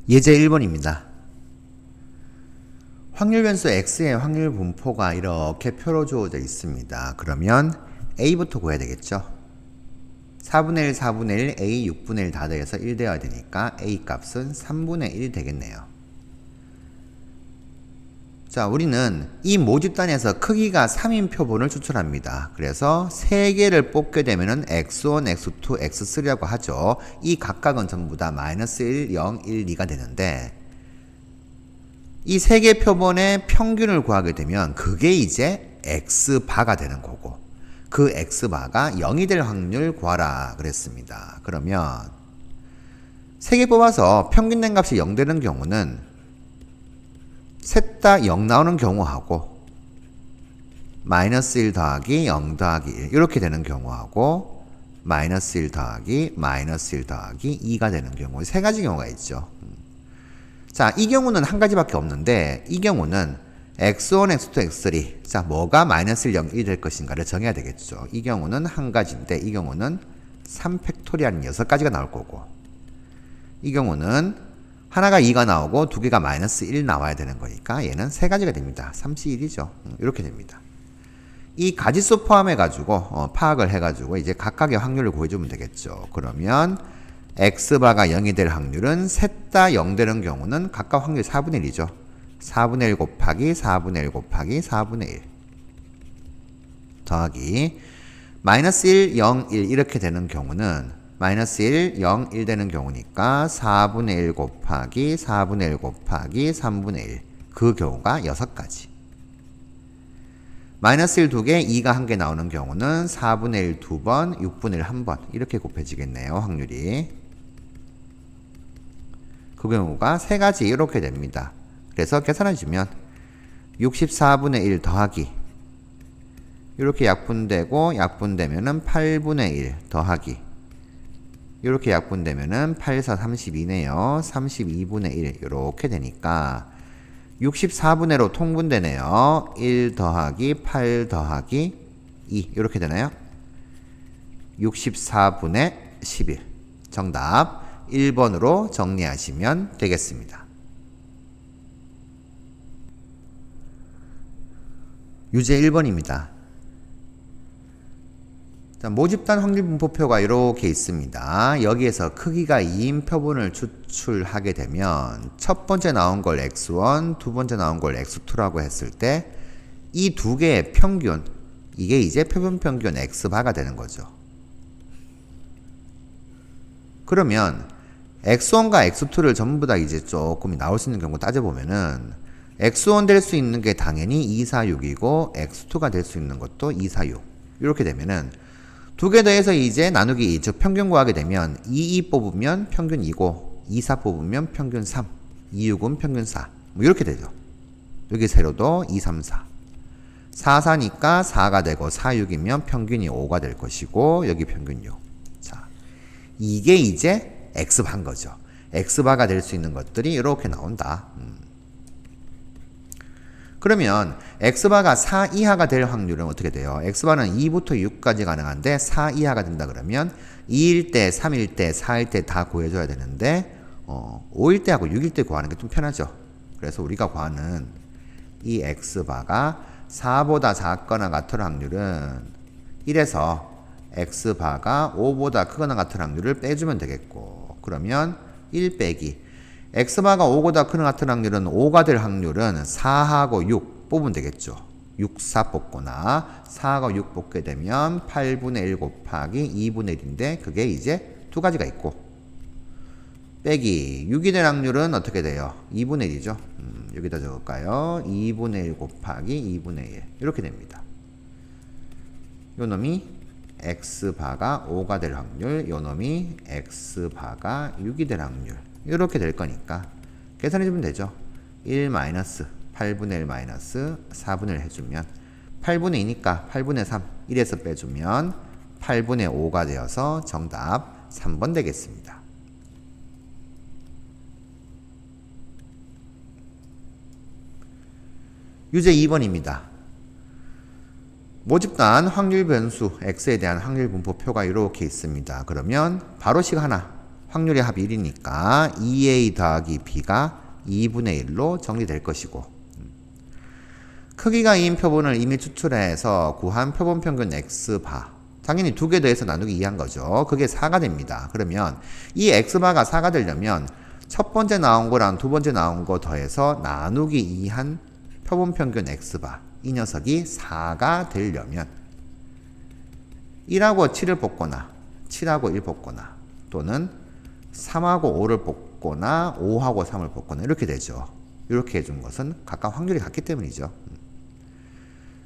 예제 1번입니다. 확률 변수 x의 확률 분포가 이렇게 표로 주어져 있습니다. 그러면 a부터 구해야 되겠죠. 4분의 1, 4분의 1, a 6분의 1 다 더해서 1 되어야 되니까 a 값은 3분의 1이 되겠네요. 자, 우리는 이 모집단에서 크기가 3인 표본을 추출합니다. 그래서 3개를 뽑게 되면은 x1, x2, x3라고 하죠. 이 각각은 전부 다 -1, 0, 1, 2가 되는데 이 3개 표본의 평균을 구하게 되면 그게 이제 x바가 되는 거고 그 x바가 0이 될 확률 구하라 그랬습니다. 그러면 3개 뽑아서 평균된 값이 0 되는 경우는 셋 다 0 나오는 경우하고 -1 더하기 0 더하기 1 이렇게 되는 경우하고 -1 더하기 -1 더하기 2가 되는 경우 세 가지 경우가 있죠. 자, 이 경우는 한 가지밖에 없는데 이 경우는 x1, x2, x3 자, 뭐가 -1, 0, 1이 될 것인가를 정해야 되겠죠. 이 경우는 한 가지인데 이 경우는 3팩토리얼은 6가지가 나올 거고 이 경우는 하나가 2가 나오고 두 개가 -1 나와야 되는 거니까 얘는 3가지가 됩니다. 31이죠. 이렇게 됩니다. 이 가지수 포함해가지고 파악을 해가지고 이제 각각의 확률을 구해주면 되겠죠. 그러면 x바가 0이 될 확률은 셋 다 0 되는 경우는 각각 확률 4분의 1이죠. 4분의 1 곱하기 4분의 1 곱하기 4분의 1 더하기 -1, 0, 1 이렇게 되는 경우는 -1, 0, 1 되는 경우니까 4분의 1 곱하기 4분의 1 곱하기 3분의 1 그 경우가 6가지 -1 2개, 2가 1개 나오는 경우는 4분의 1 2번, 6분의 1 1번 이렇게 곱해지겠네요. 확률이 그 경우가 3가지 이렇게 됩니다. 그래서 계산해주면 64분의 1 더하기 이렇게 약분되고 약분되면은 8분의 1 더하기 이렇게 약분되면은 8, 4, 32네요. 32분의 1 이렇게 되니까 64분의 1로 통분되네요. 1 더하기 8 더하기 2 이렇게 되나요? 64분의 11 정답 1번으로 정리하시면 되겠습니다. 유제 1번입니다. 자, 모집단 확률 분포표가 이렇게 있습니다. 여기에서 크기가 2인 표본을 추출하게 되면 첫 번째 나온 걸 x1, 두 번째 나온 걸 x2라고 했을 때 이 두 개의 평균, 이게 이제 표본 평균 x바가 되는 거죠. 그러면 x1과 x2를 전부 다 이제 조금 나올 수 있는 경우 따져보면은 x1 될 수 있는 게 당연히 2, 4, 6이고 x2가 될 수 있는 것도 2, 4, 6 이렇게 되면은 두 개 더해서 이제 나누기 2, 즉 평균 구하게 되면 2, 2 뽑으면 평균 2고 2, 4 뽑으면 평균 3, 2, 6은 평균 4 뭐 이렇게 되죠. 여기 세로도 2, 3, 4 4, 4니까 4가 되고 4, 6이면 평균이 5가 될 것이고 여기 평균 6 자, 이게 이제 x바인 거죠. x바가 될 수 있는 것들이 이렇게 나온다. 그러면 x바가 4 이하가 될 확률은 어떻게 돼요? x바는 2부터 6까지 가능한데 4 이하가 된다 그러면 2일 때, 3일 때, 4일 때 다 구해줘야 되는데 5일 때하고 6일 때 구하는 게 좀 편하죠. 그래서 우리가 구하는 이 x바가 4보다 작거나 같을 확률은 1에서 x바가 5보다 크거나 같을 확률을 빼주면 되겠고 그러면 1 빼기 x바가 5보다 크거나 같은 확률은 5가 될 확률은 4하고 6 뽑으면 되겠죠. 6, 4 뽑거나 4하고 6 뽑게 되면 8분의 1 곱하기 2분의 1인데 그게 이제 두 가지가 있고 빼기 6이 될 확률은 어떻게 돼요? 2분의 1이죠. 여기다 적을까요? 2분의 1 곱하기 2분의 1 이렇게 됩니다. 요 놈이 x바가 5가 될 확률, 요 놈이 x바가 6이 될 확률 이렇게 될 거니까 계산해주면 되죠. 1 마이너스 8분의 1 마이너스 4분의 1 해주면 8분의 2니까 8분의 3 1에서 빼주면 8분의 5가 되어서 정답 3번 되겠습니다. 유제 2번입니다. 모집단 확률 변수 x에 대한 확률 분포표가 이렇게 있습니다. 그러면 바로식 하나 확률의 합이 1이니까 2a 더하기 b가 2분의 1로 정리될 것이고 크기가 2인 표본을 이미 추출해서 구한 표본 평균 x바 당연히 두 개 더해서 나누기 2한 거죠. 그게 4가 됩니다. 그러면 이 x바가 4가 되려면 첫 번째 나온 거랑 두 번째 나온 거 더해서 나누기 2한 표본 평균 x바 이 녀석이 4가 되려면 1하고 7을 뽑거나 7하고 1 뽑거나 또는 3하고 5를 뽑거나 5하고 3을 뽑거나 이렇게 되죠. 이렇게 해준 것은 각각 확률이 같기 때문이죠.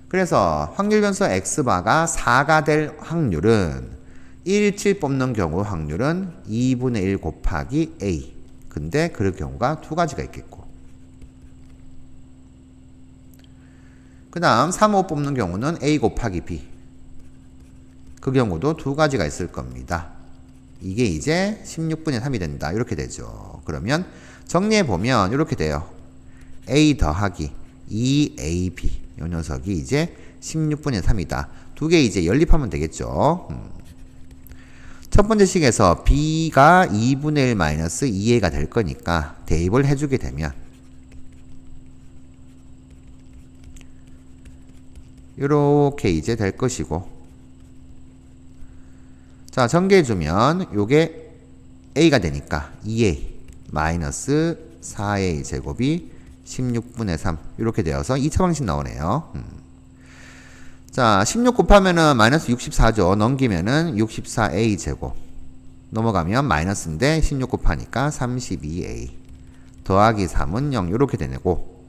그래서 확률 변수 x바가 4가 될 확률은 1, 7 뽑는 경우 확률은 2분의 1 곱하기 a. 근데 그럴 경우가 두 가지가 있겠고. 그 다음 3, 5 뽑는 경우는 a 곱하기 b. 그 경우도 두 가지가 있을 겁니다. 이게 이제 16분의 3이 된다. 이렇게 되죠. 그러면 정리해보면 이렇게 돼요. a 더하기 2ab. 이 녀석이 이제 16분의 3이다. 두 개 이제 연립하면 되겠죠. 첫 번째 식에서 b가 2분의 1 마이너스 2a가 될 거니까 대입을 해주게 되면 이렇게 이제 될 것이고 자 전개해주면 요게 a가 되니까 2a 마이너스 4a 제곱이 16분의 3 이렇게 되어서 2차 방식 나오네요. 자 16 곱하면은 마이너스 64죠. 넘기면은 64a 제곱 넘어가면 마이너스인데 16 곱하니까 32a 더하기 3은 0 이렇게 되고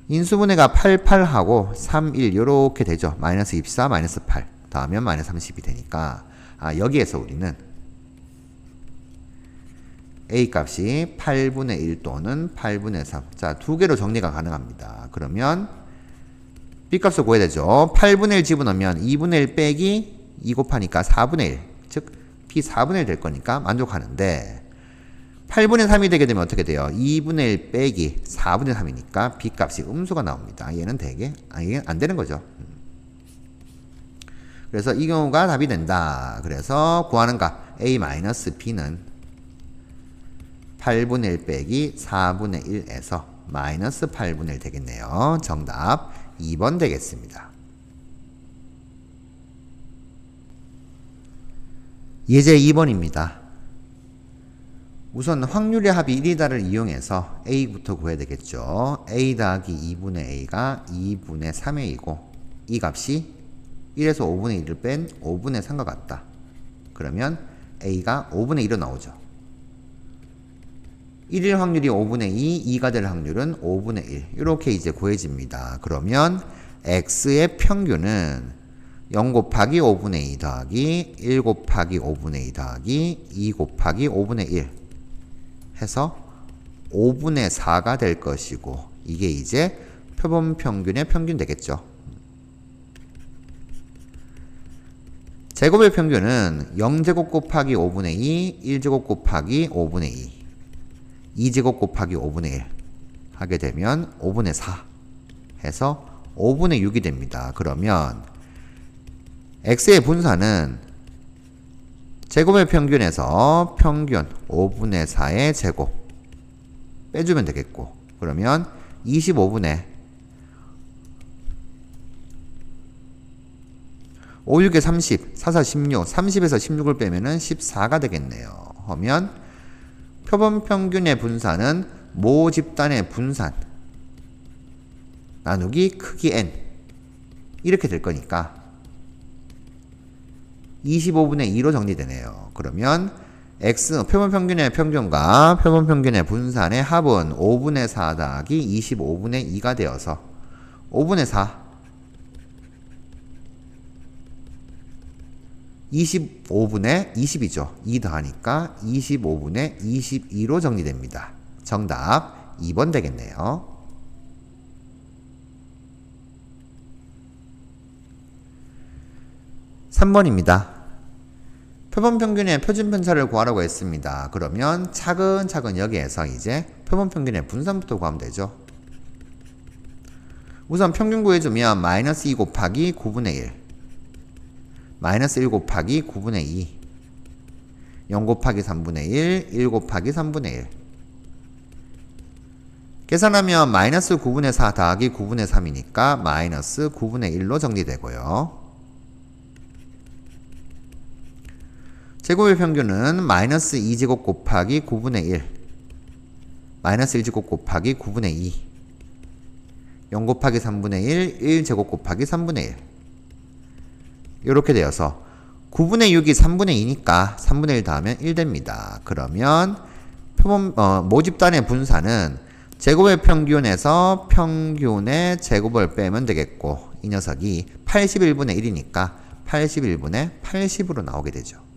인수분해가 88하고 31 이렇게 되죠. 마이너스 24 마이너스 8 더하면 마이너스 30이 되니까 여기에서 우리는 a 값이 8분의 1 또는 8분의 3. 자, 두 개로 정리가 가능합니다. 그러면 b 값을 구해야 되죠. 8분의 1 집어넣으면 2분의 1 빼기 2 곱하니까 4분의 1. 즉 b 4분의 1 될 거니까 만족하는데 8분의 3이 되게 되면 어떻게 돼요? 2분의 1 빼기 4분의 3이니까 b 값이 음수가 나옵니다. 얘는 되게 이게 안 되는 거죠. 그래서 이 경우가 답이 된다. 그래서 구하는 값 a-b는 8분의 1 빼기 4분의 1에서 마이너스 8분의 1 되겠네요. 정답 2번 되겠습니다. 예제 2번입니다. 우선 확률의 합이 1이다를 이용해서 a부터 구해야 되겠죠. a 더하기 2분의 a가 2분의 3a이고 이 값이 1에서 5분의 1을 뺀 5분의 3과 같다. 그러면 a가 5분의 1로 나오죠. 1일 확률이 5분의 2, 2가 될 확률은 5분의 1. 이렇게 이제 구해집니다. 그러면 x의 평균은 0 곱하기 5분의 2 더하기 1 곱하기 5분의 2 더하기 2 곱하기 5분의 1 해서 5분의 4가 될 것이고 이게 이제 표본 평균의 평균 되겠죠. 제곱의 평균은 0제곱 곱하기 5분의 2, 1제곱 곱하기 5분의 2 2제곱 곱하기 5분의 1 하게 되면 5분의 4 해서 5분의 6이 됩니다. 그러면 x의 분산은 제곱의 평균에서 평균 5분의 4의 제곱 빼주면 되겠고 그러면 25분의 5, 6에 30, 4, 4, 16, 30에서 16을 빼면은 14가 되겠네요. 하면 표본 평균의 분산은 모 집단의 분산 나누기 크기 n 이렇게 될 거니까 25분의 2로 정리되네요. 그러면 x 표본 평균의 평균과 표본 평균의 분산의 합은 5분의 4 더하기 25분의 2가 되어서 5분의 4 25분의 20이죠. 2 더하니까 25분의 22로 정리됩니다. 정답 2번 되겠네요. 3번입니다. 표본 평균의 표준 편차를 구하라고 했습니다. 그러면 차근차근 여기에서 이제 표본 평균의 분산부터 구하면 되죠. 우선 평균 구해주면 마이너스 2 곱하기 9분의 1 마이너스 1 곱하기 9분의 2 0 곱하기 3분의 1, 1 곱하기 3분의 1. 계산하면 마이너스 9분의 4 더하기 9분의 3이니까 마이너스 9분의 1로 정리되고요. 제곱의 평균은 마이너스 2제곱 곱하기 9분의 1, 마이너스 1제곱 곱하기 9분의 2, 0 곱하기 3분의 1, 1제곱 곱하기 3분의 1. 이렇게 되어서 9분의 6이 3분의 2니까 3분의 1 더하면 1 됩니다. 그러면 모집단의 분산은 제곱의 평균에서 평균의 제곱을 빼면 되겠고, 이 녀석이 81분의 1이니까 81분의 80으로 나오게 되죠.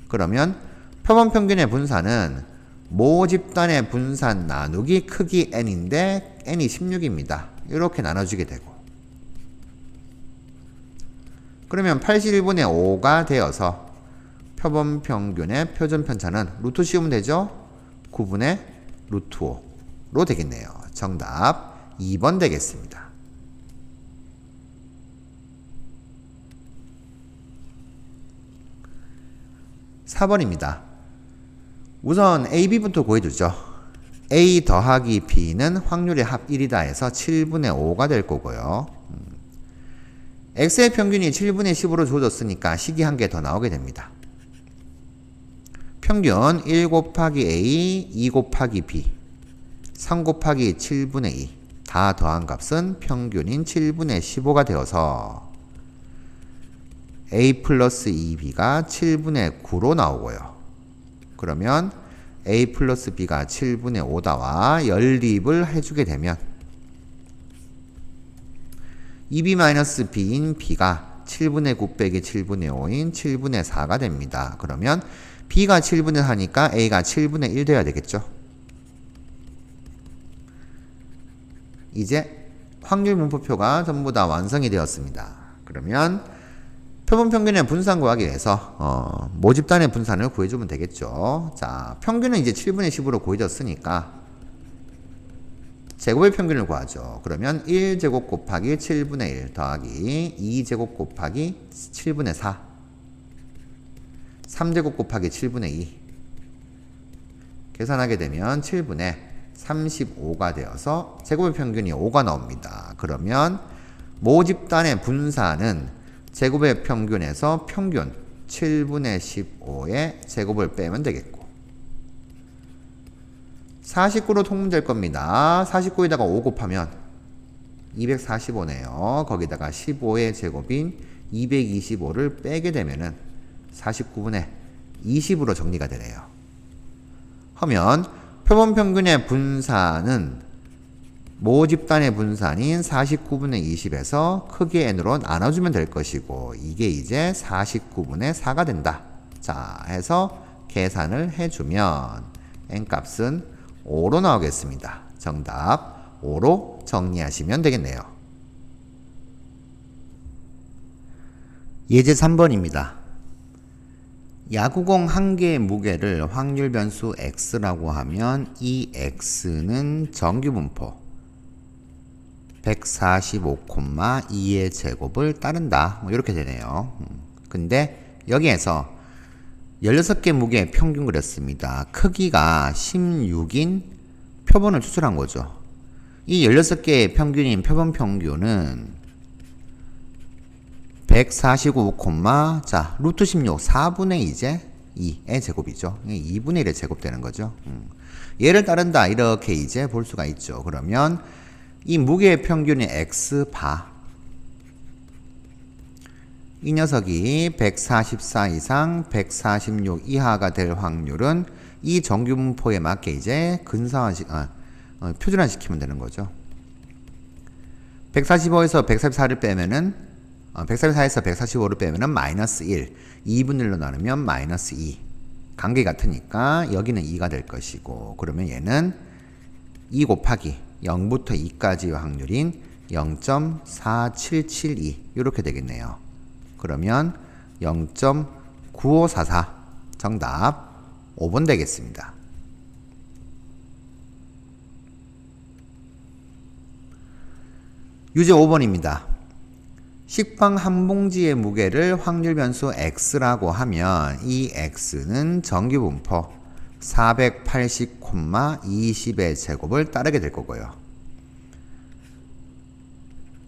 그러면 표본 평균의 분산은 모집단의 분산 나누기 크기 n인데 n이 16입니다. 이렇게 나눠주게 되고, 그러면 81분의 5가 되어서 표본 평균의 표준 편차는 루트 씌우면 되죠? 9분의 루트 5로 되겠네요. 정답 2번 되겠습니다. 4번입니다. 우선 A, B부터 구해주죠. A 더하기 B는 확률의 합 1이다 해서 7분의 5가 될 거고요. X의 평균이 7분의 10으로 주어졌으니까 식이 한 개 더 나오게 됩니다. 평균 1 곱하기 A, 2 곱하기 B, 3 곱하기 7분의 2 다 더한 값은 평균인 7분의 15가 되어서 A 플러스 2B가 7분의 9로 나오고요. 그러면 A 플러스 B가 7분의 5다와 연립을 해주게 되면 2B-B인 B가 7분의 9 빼기 7분의 5인 7분의 4가 됩니다. 그러면 B가 7분의 4니까 A가 7분의 1 돼야 되겠죠. 이제 확률 분포표가 전부 다 완성이 되었습니다. 그러면 표본 평균의 분산 구하기 위해서 모집단의 분산을 구해주면 되겠죠. 자, 평균은 이제 7분의 10으로 구해졌으니까 제곱의 평균을 구하죠. 그러면 1제곱 곱하기 7분의 1 더하기 2제곱 곱하기 7분의 4, 3제곱 곱하기 7분의 2 계산하게 되면 7분의 35가 되어서 제곱의 평균이 5가 나옵니다. 그러면 모집단의 분산은 제곱의 평균에서 평균 7분의 15의 제곱을 빼면 되겠고, 49로 통분될 겁니다. 49에다가 5 곱하면 245네요. 거기다가 15의 제곱인 225를 빼게 되면은 49분의 20으로 정리가 되네요. 하면 표본 평균의 분산은 모집단의 분산인 49분의 20에서 크기 n으로 나눠주면 될 것이고, 이게 이제 49분의 4가 된다. 자, 해서 계산을 해주면 n값은 5로 나오겠습니다. 정답 5로 정리하시면 되겠네요. 예제 3번입니다. 야구공 한 개의 무게를 확률 변수 x라고 하면 이 x는 정규분포 145,2의 제곱을 따른다. 뭐 이렇게 되네요. 근데 여기에서 16개 무게의 평균 그렸습니다. 크기가 16인 표본을 추출한 거죠. 이 16개의 평균인 표본 평균은 145, 자, 루트 16, 4분의 이제 2의 제곱이죠. 2분의 1의 제곱되는 거죠. 얘를 따른다. 이렇게 이제 볼 수가 있죠. 그러면 이 무게의 평균이 x바, 이 녀석이 144 이상 146 이하가 될 확률은 이 정규분포에 맞게 이제 표준화 시키면 되는 거죠. 145에서 144를 빼면은 144에서 145를 빼면은 마이너스 1, 2분의 1로 나누면 마이너스 2. 관계 같으니까 여기는 2가 될 것이고, 그러면 얘는 2 곱하기 0부터 2까지의 확률인 0.4772 이렇게 되겠네요. 그러면 0.9544 정답 5번 되겠습니다. 유제 5번입니다. 식빵 한 봉지의 무게를 확률 변수 x라고 하면 이 x는 정규분포 480,20의 제곱을 따르게 될 거고요.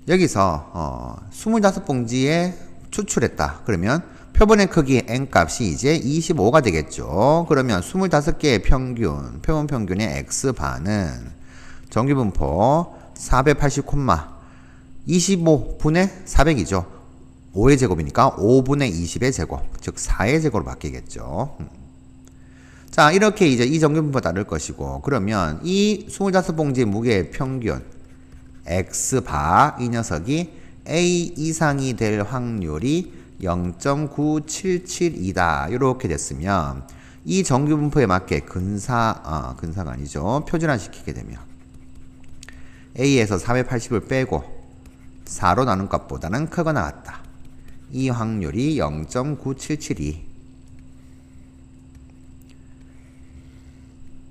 여기서 25봉지에 추출했다. 그러면 표본의 크기 n값이 이제 25가 되겠죠. 그러면 25개의 평균, 표본 평균의 x반은 정규분포 480, 25분의 400이죠. 5의 제곱이니까 5분의 20의 제곱, 즉 4의 제곱으로 바뀌겠죠. 자, 이렇게 이제 이 정규분포 따를 것이고, 그러면 이 25봉지 무게의 평균 x바 이 녀석이 a 이상이 될 확률이 0.9772다. 이렇게 됐으면 이 정규분포에 맞게 근사가 아니죠. 표준화 시키게 되면 a에서 480을 빼고 4로 나눈 값보다는 크거나 같다. 이 확률이 0.9772.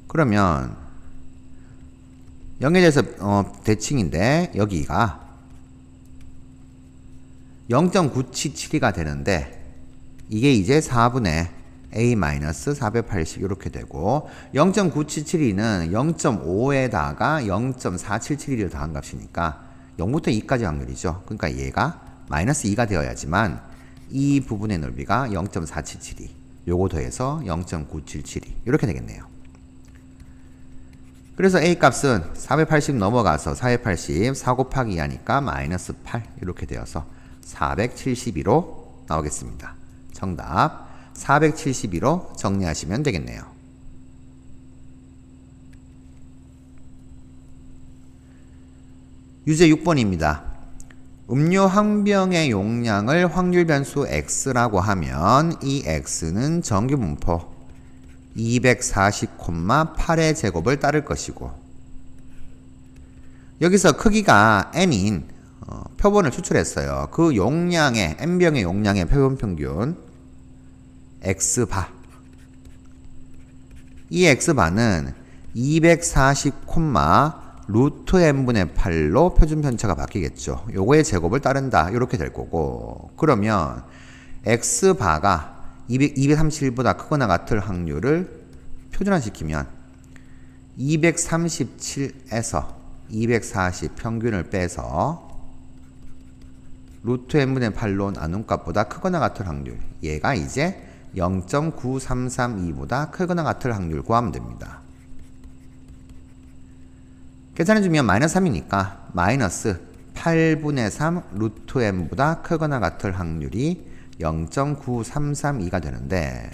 그러면 0에 대해서 대칭인데 여기가 0.977이 되는데 이게 이제 4분의 a-480 이렇게 되고 0.977은 0.5에다가 0.4772를 더한 값이니까 0부터 2까지 확률이죠. 그러니까 얘가 마이너스 2가 되어야지만 이 부분의 넓이가 0.477이 요거 더해서 0.977이 이렇게 되겠네요. 그래서 a 값은 480 넘어가서 480 4 곱하기 2하니까 마이너스 8 이렇게 되어서 472로 나오겠습니다. 정답 472로 정리하시면 되겠네요. 유제 6번입니다. 음료 한 병의 용량을 확률 변수 x라고 하면 이 x는 정규분포 240,8의 제곱을 따를 것이고 여기서 크기가 n인 표본을 추출했어요. 그 용량의 n병의 용량의 표본 평균 x바 이 x바는 240, 루트 n분의 8로 표준 편차가 바뀌겠죠. 요거의 제곱을 따른다. 이렇게 될 거고 그러면 x바가 237보다 크거나 같을 확률을 표준화시키면 237에서 240 평균을 빼서 루트 n분의 8로 나눈 값보다 크거나 같을 확률 얘가 이제 0.9332보다 크거나 같을 확률 구하면 됩니다. 계산해주면 마이너스 3이니까 마이너스 8분의 3 루트 n보다 크거나 같을 확률이 0.9332가 되는데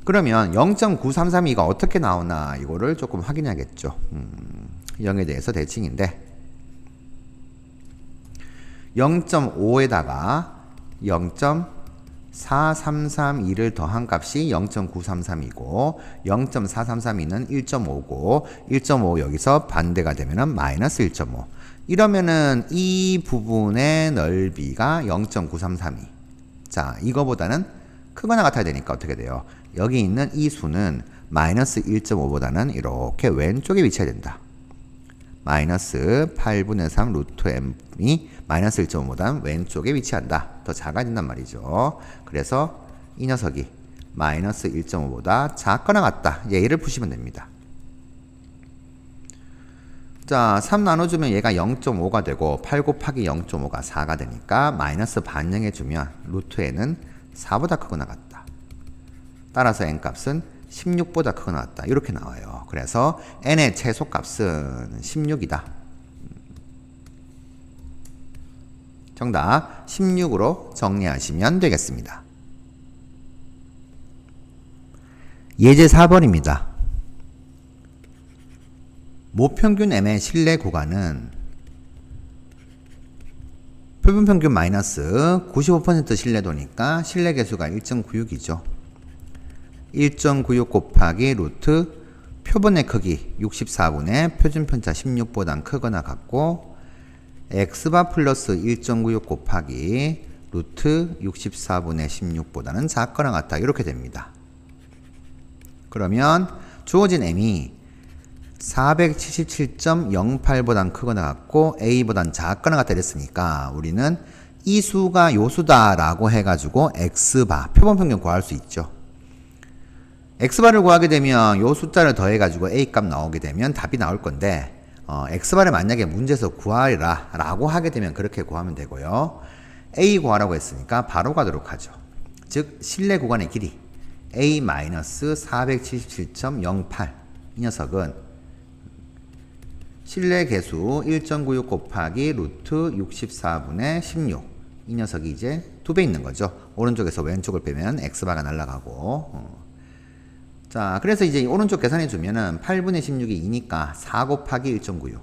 그러면 0.9332가 어떻게 나오나 이거를 조금 확인해야겠죠. 0에 대해서 대칭인데 0.5에다가 0.4332를 더한 값이 0.933이고 0.4332는 1.5고 1.5 여기서 반대가 되면은 마이너스 1.5 이러면은 이 부분의 넓이가 0.9332 자 이거보다는 크거나 같아야 되니까 어떻게 돼요? 여기 있는 이 수는 마이너스 1.5보다는 이렇게 왼쪽에 위치해야 된다. 마이너스 8분의 3 루트 m이 마이너스 1.5보다는 왼쪽에 위치한다. 더 작아야 된단 말이죠. 그래서 이 녀석이 마이너스 1.5보다 작거나 같다. 얘를 푸시면 됩니다. 자, 3 나눠주면 얘가 0.5가 되고 8 곱하기 0.5가 4가 되니까 마이너스 반영해주면 루트 n은 4보다 크거나 같다. 따라서 n값은 16보다 크거나 같다. 이렇게 나와요. 그래서 n의 최소값은 16이다. 정답 16으로 정리하시면 되겠습니다. 예제 4번입니다. 모평균 m의 실내 구간은 표본평균 마이너스 95% 신뢰도니까 실내 개수가 1.96이죠. 1.96 곱하기 루트 표본의 크기 64분의 표준편차 16보단 크거나 같고 x바 플러스 1.96 곱하기 루트 64분의 16보다는 작거나 같다. 이렇게 됩니다. 그러면 주어진 m이 477.08보단 크거나 같고 a보단 작거나 같다 이랬으니까 우리는 이 수가 요 수다라고 해가지고 x바 표본평균 구할 수 있죠. x바를 구하게 되면 요 숫자를 더해가지고 a 값 나오게 되면 답이 나올 건데 x바를 만약에 문제에서 구하라 라고 하게 되면 그렇게 구하면 되고요. a 구하라고 했으니까 바로 가도록 하죠. 즉 실내 구간의 길이 a-477.08 이 녀석은 실내 개수 1.96 곱하기 루트 64분의 16 이 녀석이 이제 2배 있는 거죠. 오른쪽에서 왼쪽을 빼면 x바가 날아가고 자 그래서 이제 오른쪽 계산해 주면은 8분의 16이 2니까 4 곱하기 1.96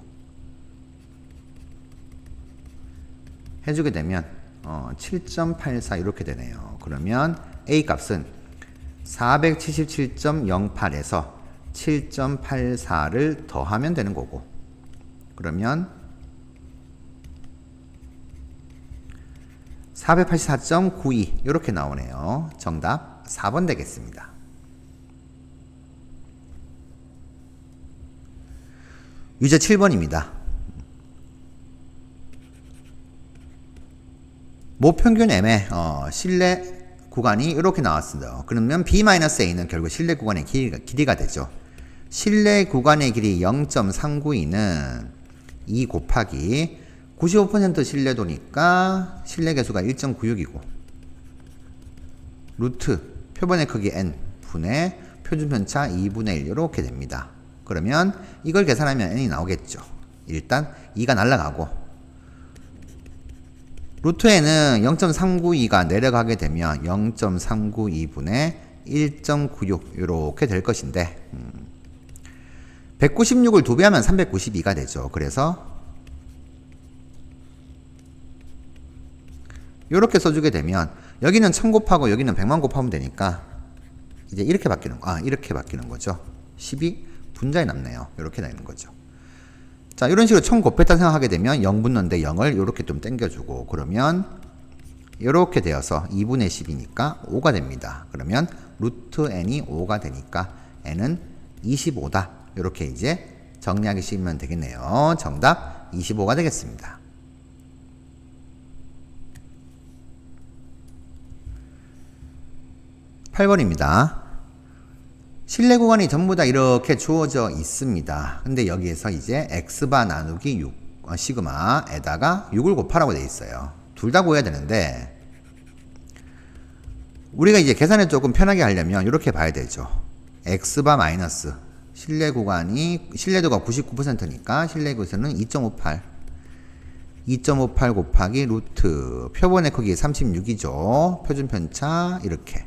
해주게 되면 7.84 이렇게 되네요. 그러면 a 값은 477.08에서 7.84를 더하면 되는 거고 그러면 484.92 이렇게 나오네요. 정답 4번 되겠습니다. 유제 7번입니다. 모평균 M의 실내 구간이 이렇게 나왔습니다. 그러면 B-A는 결국 실내 구간의 길이가 되죠. 실내 구간의 길이 0.392는 2 곱하기 95% 실내도니까 실내 개수가 1.96이고 루트 표본의 크기 n 분의 표준편차 2분의 1 이렇게 됩니다. 그러면 이걸 계산하면 n이 나오겠죠. 일단 2가 날아가고 루트에는 0.392가 내려가게 되면 0.392분의 1.96 이렇게 될 것인데 196을 2배 하면 392가 되죠. 그래서 이렇게 써주게 되면 여기는 1000 곱하고 여기는 100만 곱하면 되니까 이제 이렇게 바뀌는 이렇게 바뀌는 거죠. 10이 분자에 남네요. 이렇게 되는 거죠. 자, 이런 식으로 1000 곱했다 생각하게 되면 0 붙는데 0을 이렇게 좀 당겨주고 그러면 이렇게 되어서 2분의 10이니까 5가 됩니다. 그러면 루트 n이 5가 되니까 n은 25다. 이렇게 이제 정리하기 쉬우면 되겠네요. 정답 25가 되겠습니다. 8번입니다. 실내 구간이 전부 다 이렇게 주어져 있습니다. 근데 여기에서 이제 x바 나누기 6 시그마에다가 6을 곱하라고 되어 있어요. 둘 다 구해야 되는데 우리가 이제 계산을 조금 편하게 하려면 이렇게 봐야 되죠. x바 마이너스 실내 구간이 실내도가 99%니까 실내 구간은 2.58 곱하기 루트 표본의 크기 36이죠. 표준편차 이렇게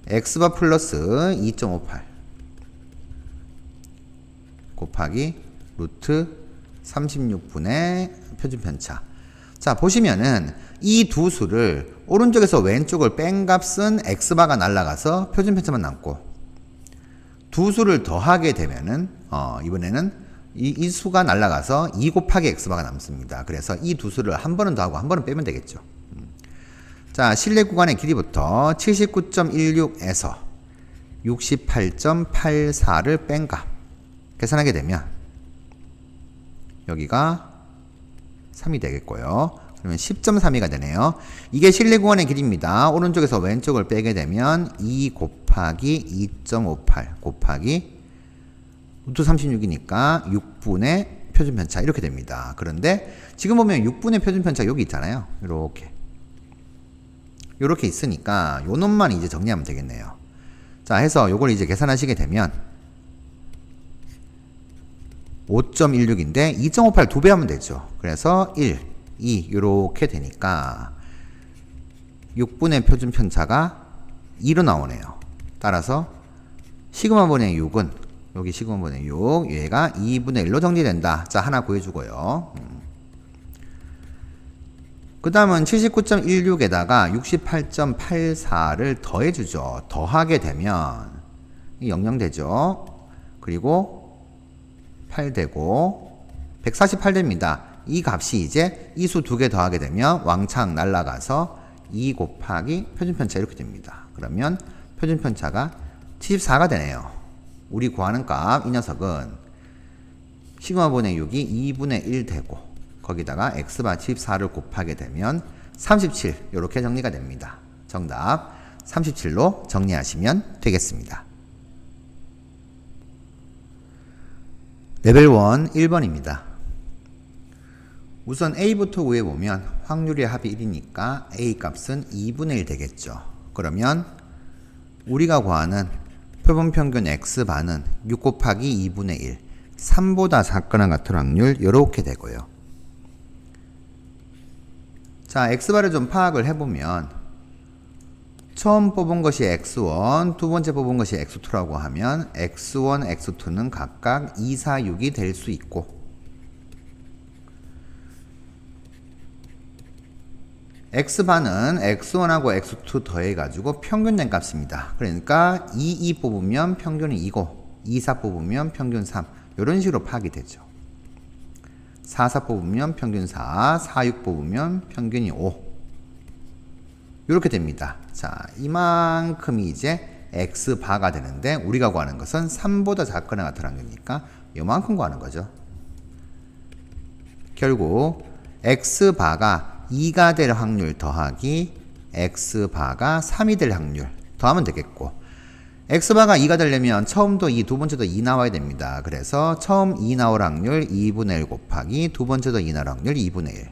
x바 플러스 2.58 곱하기 루트 36분의 표준편차. 자 보시면은 이 두 수를 오른쪽에서 왼쪽을 뺀 값은 x바가 날아가서 표준편차만 남고 두 수를 더하게 되면은 이번에는 이 수가 날아가서 2 곱하기 x바가 남습니다. 그래서 이 두 수를 한 번은 더하고 한 번은 빼면 되겠죠. 자, 실내 구간의 길이부터 79.16에서 68.84를 뺀 값 계산하게 되면 여기가 3이 되겠고요. 그러면 10.32가 되네요. 이게 실내 구간의 길이입니다. 오른쪽에서 왼쪽을 빼게 되면 2 곱하기 2.58 곱하기 루트 36이니까 6분의 표준편차 이렇게 됩니다. 그런데 지금 보면 6분의 표준편차 여기 있잖아요. 이렇게 있으니까 요 놈만 이제 정리하면 되겠네요. 자, 해서 요걸 이제 계산하시게 되면 5.16인데 2.58 2배 하면 되죠. 그래서 1, 2 요렇게 되니까 6분의 표준편차가 2로 나오네요. 따라서 시그마분의 6은 여기 시그마분의 6 얘가 2분의 1로 정리된다. 자, 하나 구해주고요. 그 다음은 79.16에다가 68.84를 더해주죠. 더하게 되면 00 되죠. 그리고 8 되고 148 됩니다. 이 값이 이제 이 수 두 개 더하게 되면 왕창 날아가서 2 곱하기 표준편차 이렇게 됩니다. 그러면 표준편차가 74가 되네요. 우리 구하는 값 이 녀석은 시그마분의 6이 2분의 1 되고 거기다가 x바 74를 곱하게 되면 37 이렇게 정리가 됩니다. 정답 37로 정리하시면 되겠습니다. 레벨 1 1번입니다. 우선 A부터 구해보면 확률의 합이 1이니까 A 값은 2분의 1 되겠죠. 그러면 우리가 구하는 표본평균 X반은 6 곱하기 2분의 1, 3보다 작거나 같은 확률 이렇게 되고요. 자, X반을 좀 파악을 해보면 처음 뽑은 것이 X1, 두 번째 뽑은 것이 X2라고 하면 X1, X2는 각각 2, 4, 6이 될 수 있고 X반은 X1하고 X2 더해가지고 평균된 값입니다. 그러니까 2, 2 뽑으면 평균이 2고 2, 4 뽑으면 평균 3 이런 식으로 파악이 되죠. 4, 4 뽑으면 평균 4, 4, 6 뽑으면 평균이 5 이렇게 됩니다. 자, 이만큼이 이제 X바가 되는데 우리가 구하는 것은 3보다 작거나 같은 확률이니까 이만큼 구하는 거죠. 결국 X바가 2가 될 확률 더하기 X바가 3이 될 확률 더하면 되겠고 X바가 2가 되려면 처음도 2, 두 번째도 2 나와야 됩니다. 그래서 처음 2 나올 확률 2분의 1 곱하기 두 번째도 2 나올 확률 2분의 1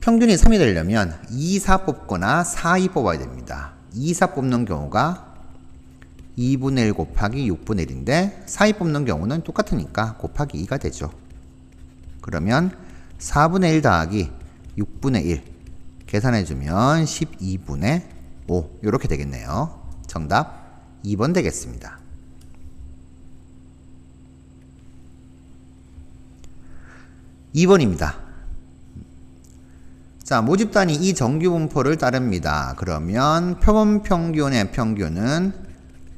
평균이 3이 되려면 2, 4 뽑거나 4, 2 뽑아야 됩니다. 2, 4 뽑는 경우가 2분의 1 곱하기 6분의 1인데 4, 2 뽑는 경우는 똑같으니까 곱하기 2가 되죠. 그러면 4분의 1 더하기 6분의 1 계산해주면 12분의 5 이렇게 되겠네요. 정답 2번 되겠습니다. 2번입니다. 자, 모집단이 이 정규 분포를 따릅니다. 그러면 표본평균의 평균은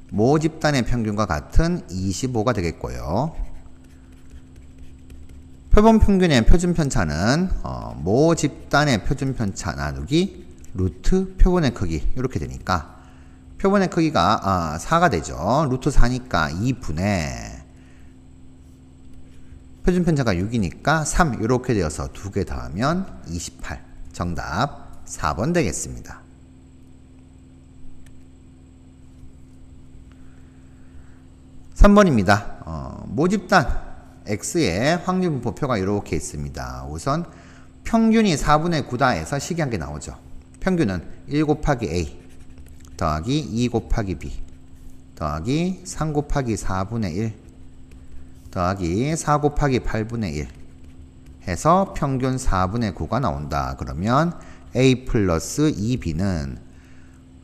모집단의 평균과 같은 25가 되겠고요. 표본평균의 표준편차는 모집단의 표준편차 나누기 루트 표본의 크기 이렇게 되니까 표본의 크기가 4가 되죠. 루트 4니까 2분의 표준편차가 6이니까 3 이렇게 되어서 두 개 더하면 28 정답 4번 되겠습니다. 3번입니다. 모집단 X의 확률 분포표가 이렇게 있습니다. 우선 평균이 4분의 9다 해서 식이 한 개 나오죠. 평균은 1 곱하기 A 더하기 2 곱하기 B 더하기 3 곱하기 4분의 1 더하기 4 곱하기 8분의 1 해서 평균 4분의 9가 나온다. 그러면 A 플러스 2B는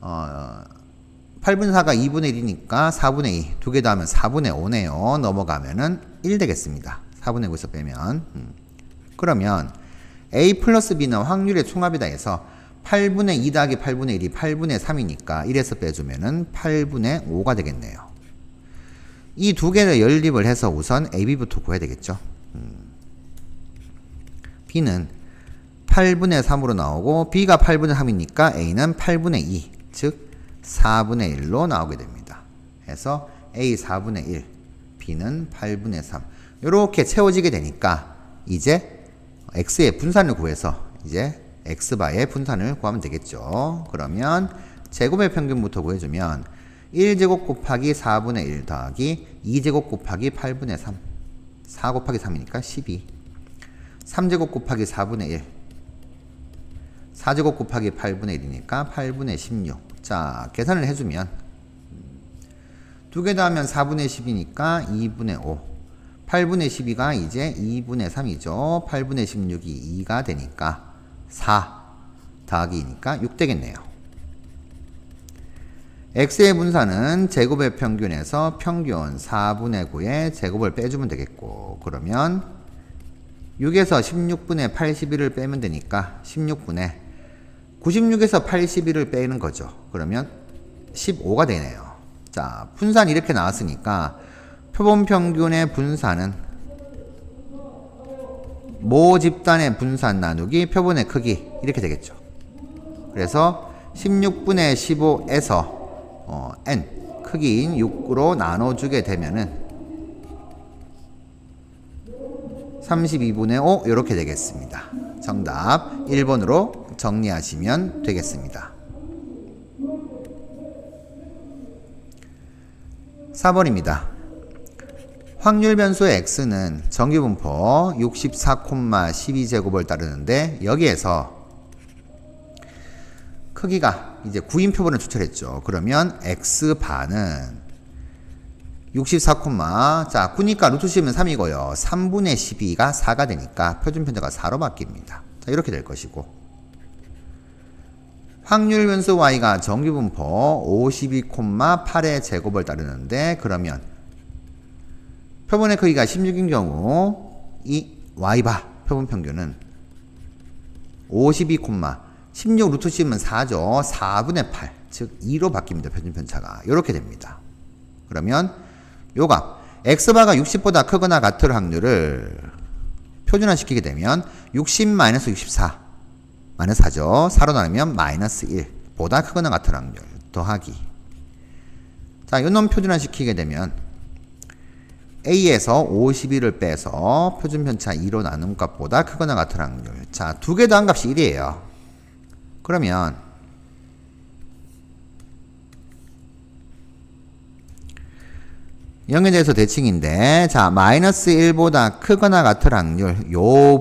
8분의 4가 2분의 1이니까 4분의 2 두 개 더하면 4분의 5네요. 넘어가면은 1 되겠습니다. 4분의 9에서 빼면 그러면 A 플러스 B는 확률의 총합이다 해서 8분의 2 더하기 8분의 1이 8분의 3이니까 1에서 빼주면은 8분의 5가 되겠네요. 이 두 개를 연립을 해서 우선 AB부터 구해야 되겠죠. B는 8분의 3으로 나오고 B가 8분의 3이니까 A는 8분의 2, 즉 4분의 1로 나오게 됩니다. 해서 A 4분의 1, B는 8분의 3 이렇게 채워지게 되니까 이제 X의 분산을 구해서 이제 X바의 분산을 구하면 되겠죠. 그러면 제곱의 평균부터 구해주면 1제곱 곱하기 4분의 1 더하기 2제곱 곱하기 8분의 3 4 곱하기 3이니까 12 3제곱 곱하기 4분의 1 4제곱 곱하기 8분의 1이니까 8분의 16 자, 계산을 해주면 두 개 더하면 4분의 10이니까 2분의 5 8분의 12가 이제 2분의 3이죠. 8분의 16이 2가 되니까 4 더하기 2니까 6 되겠네요. X의 분산은 제곱의 평균에서 평균 4분의 9의 제곱을 빼주면 되겠고 그러면 6에서 16분의 81을 빼면 되니까 16분의 96에서 81을 빼는 거죠. 그러면 15가 되네요. 자, 분산 이렇게 나왔으니까 표본평균의 분산은 모집단의 분산 나누기 표본의 크기 이렇게 되겠죠. 그래서 16분의 15에서 n 크기인 6으로 나눠주게 되면은 32분의 5 이렇게 되겠습니다. 정답 1번으로 정리하시면 되겠습니다. 4번입니다. 확률 변수의 x는 정규분포 64,12제곱을 따르는데 여기에서 크기가 이제 구인 표본을 추출했죠. 그러면 x반은 64, 자 9니까 루트 10은 3이고요. 3분의 12가 4가 되니까 표준편차가 4로 바뀝니다. 자 이렇게 될 것이고 확률 변수 y가 정규분포 52,8의 제곱을 따르는데 그러면 표본의 크기가 16인 경우 이 y바 표본 평균은 52, 16 루트 10은 4죠. 4분의 8, 즉 2로 바뀝니다. 표준편차가 이렇게 됩니다. 그러면 요 값 x바가 60보다 크거나 같을 확률을 표준화시키게 되면 60-64 마이너스 4죠. 4로 나누면 마이너스 1 보다 크거나 같을 확률 더하기 자 요놈 표준화시키게 되면 a에서 52를 빼서 표준편차 2로 나눈 값보다 크거나 같을 확률 자 두 개 더한 값이 1이에요. 그러면 0에 대해서 대칭인데 자 마이너스 1보다 크거나 같을 확률 요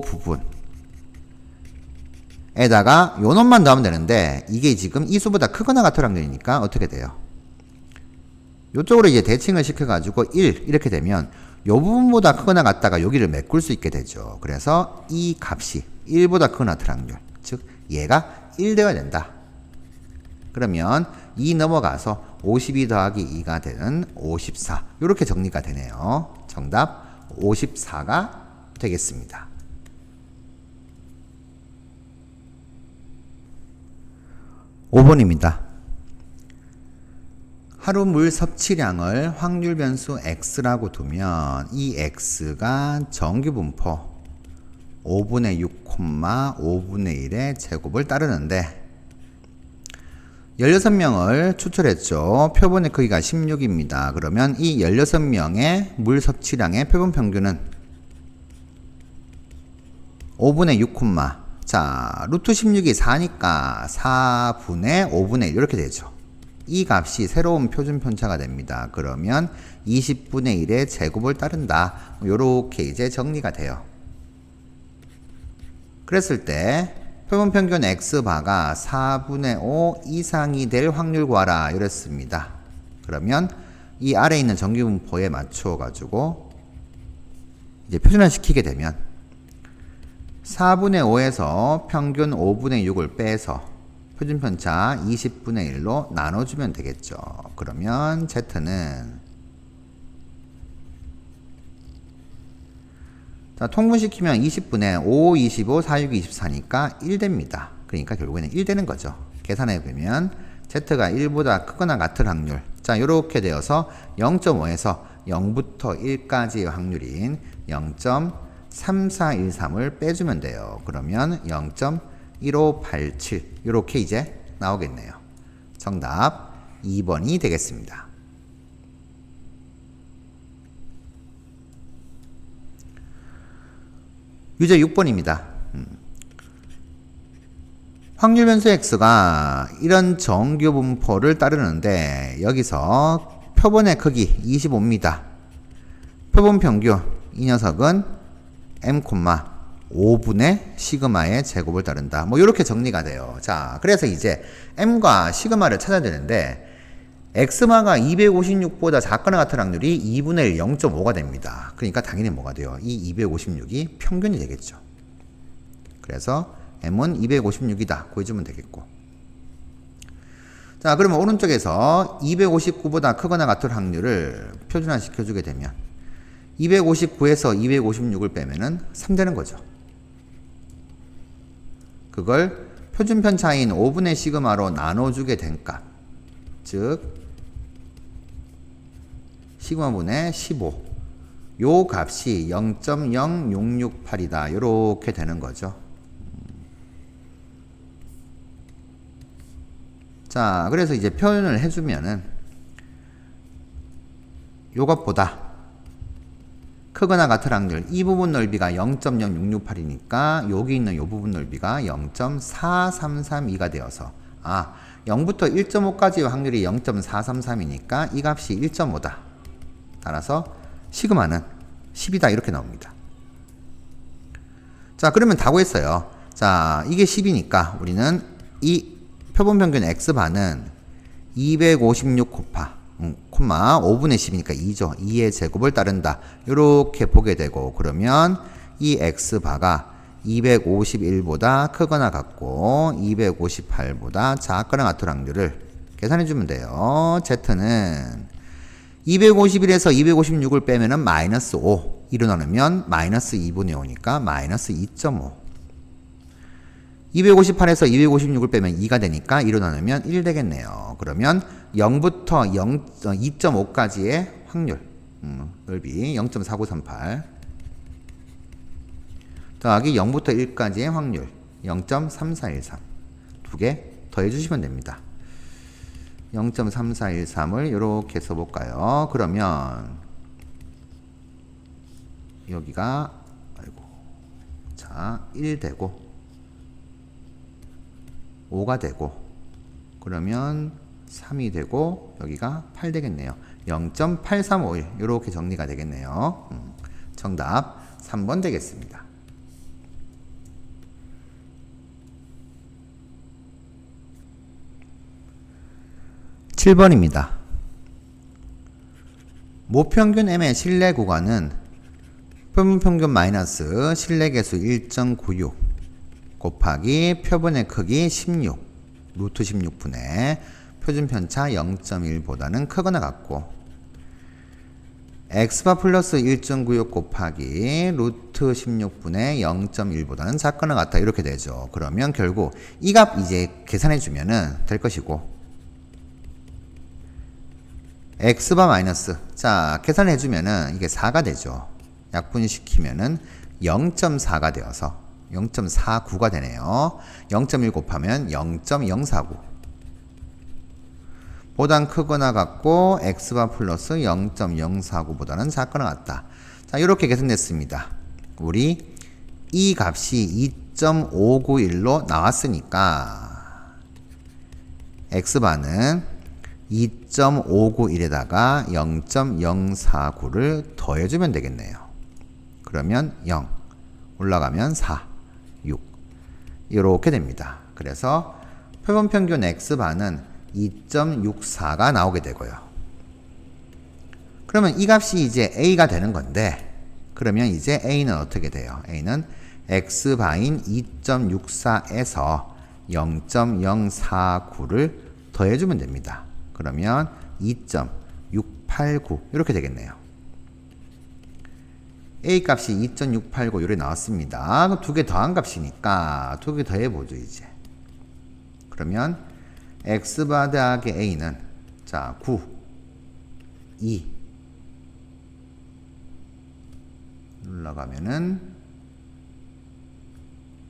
부분에다가 요 놈만 더하면 되는데 이게 지금 이 수보다 크거나 같을 확률이니까 어떻게 돼요? 요쪽으로 이제 대칭을 시켜가지고 1 이렇게 되면 요 부분보다 크거나 같다가 여기를 메꿀 수 있게 되죠. 그래서 이 값이 1보다 크거나 같을 확률 즉 얘가 1 되어야 된다. 그러면 2 넘어가서 52 더하기 2가 되는 54 이렇게 정리가 되네요. 정답 54가 되겠습니다. 5번입니다. 하루 물 섭취량을 확률 변수 x라고 두면 이 x가 정규분포 5분의 6, 5분의 1의 제곱을 따르는데 16명을 추출했죠. 표본의 크기가 16입니다. 그러면 이 16명의 물 섭취량의 표본 평균은 5분의 6, 자 루트 16이 4니까 4분의 5분의 1 이렇게 되죠. 이 값이 새로운 표준 편차가 됩니다. 그러면 20분의 1의 제곱을 따른다. 요렇게 이제 정리가 돼요. 그랬을 때 표본 평균 x바가 4분의 5 이상이 될 확률 구하라 이랬습니다. 그러면 이 아래에 있는 정규분포에 맞춰 가지고 이제 표준화 시키게 되면 4분의 5에서 평균 5분의 6을 빼서 표준편차 20분의 1로 나눠주면 되겠죠. 그러면 z는 자, 통분시키면 20분의 5, 25, 4, 6, 24니까 1 됩니다. 그러니까 결국에는 1 되는 거죠. 계산해 보면 z가 1보다 크거나 같을 확률 자 요렇게 되어서 0.5에서 0부터 1까지의 확률인 0.3413을 빼주면 돼요. 그러면 0.1587 요렇게 이제 나오겠네요. 정답 2번이 되겠습니다. 유제 6번입니다. 확률 변수 x가 이런 정규 분포를 따르는데 여기서 표본의 크기 25입니다. 표본 평균 이 녀석은 m, 5분의 시그마의 제곱을 따른다. 뭐 이렇게 정리가 돼요. 자, 그래서 이제 m과 시그마를 찾아야 되는데 x마가 256보다 작거나 같은 확률이 2분의 1, 0.5가 됩니다. 그러니까 당연히 뭐가 돼요? 이 256이 평균이 되겠죠. 그래서 m은 256이다. 구해주면 되겠고. 자, 그러면 오른쪽에서 259보다 크거나 같은 확률을 표준화 시켜주게 되면 259에서 256을 빼면은 3 되는 거죠. 그걸 표준편차인 5분의 시그마로 나눠주게 된 값. 즉 시그마분의 15. 요 값이 0.0668이다. 요렇게 되는 거죠. 자, 그래서 이제 표현을 해주면은 요것보다 크거나 같을 확률, 이 부분 넓이가 0.0668이니까 여기 있는 요 부분 넓이가 0.4332가 되어서 0부터 1.5까지의 확률이 0.433이니까 이 값이 1.5다. 따라서 시그마는 10이다 이렇게 나옵니다. 자, 그러면 다 구했어요. 자, 이게 10이니까 우리는 이 표본평균 x반은 256 콤마 5분의 10이니까 2죠. 2의 제곱을 따른다. 이렇게 보게 되고, 그러면 이 x바가 251보다 크거나 같고 258보다 작거나 같을 확률을 계산해 주면 돼요. z는 251에서 256을 빼면은 마이너스 5. 1로 나누면 마이너스 2분의 5니까 마이너스 2.5. 258에서 256을 빼면 2가 되니까 1로 나누면 1 되겠네요. 그러면 0부터 2.5까지의 확률, 넓이 0.4938 더하기 0부터 1까지의 확률 0.3413 두 개 더해 주시면 됩니다. 0.3413을 이렇게 써볼까요? 그러면 여기가 1 되고 5가 되고, 그러면 3이 되고 여기가 8 되겠네요. 0.8351 이렇게 정리가 되겠네요. 정답 3번 되겠습니다. 7번입니다. 모평균 M의 실내 구간은 표본평균 마이너스 실내계수 1.96 곱하기 표본의 크기 16 루트 16분의 표준편차 0.1보다는 크거나 같고, x바 플러스 1.96 곱하기 루트 16분의 0.1보다는 작거나 같다 이렇게 되죠. 그러면 결국 이 값 이제 계산해 주면은 될 것이고, x바 마이너스, 자 계산해 주면은 이게 4가 되죠. 약분시키면은 0.4가 되어서 0.49가 되네요. 0.1 곱하면 0.049 보단 크거나 같고 x바 플러스 0.049보다는 작거나 같다. 자, 이렇게 계산됐습니다. 우리 이 값이 2.591로 나왔으니까 x바는 2.591에다가 0.049를 더해주면 되겠네요. 그러면 0 올라가면 4 6 이렇게 됩니다. 그래서 표본평균 x반은 2.64가 나오게 되고요. 그러면 이 값이 이제 a가 되는 건데, 그러면 이제 a는 어떻게 돼요? a는 x바인 2.64에서 0.049를 더해주면 됩니다. 그러면 2.689 이렇게 되겠네요. a 값이 2.689 이렇게 나왔습니다. 두 개 더한 값이니까 두 개 더해보죠 이제. 그러면 x바 더하기 a는 자 9 2 눌러가면은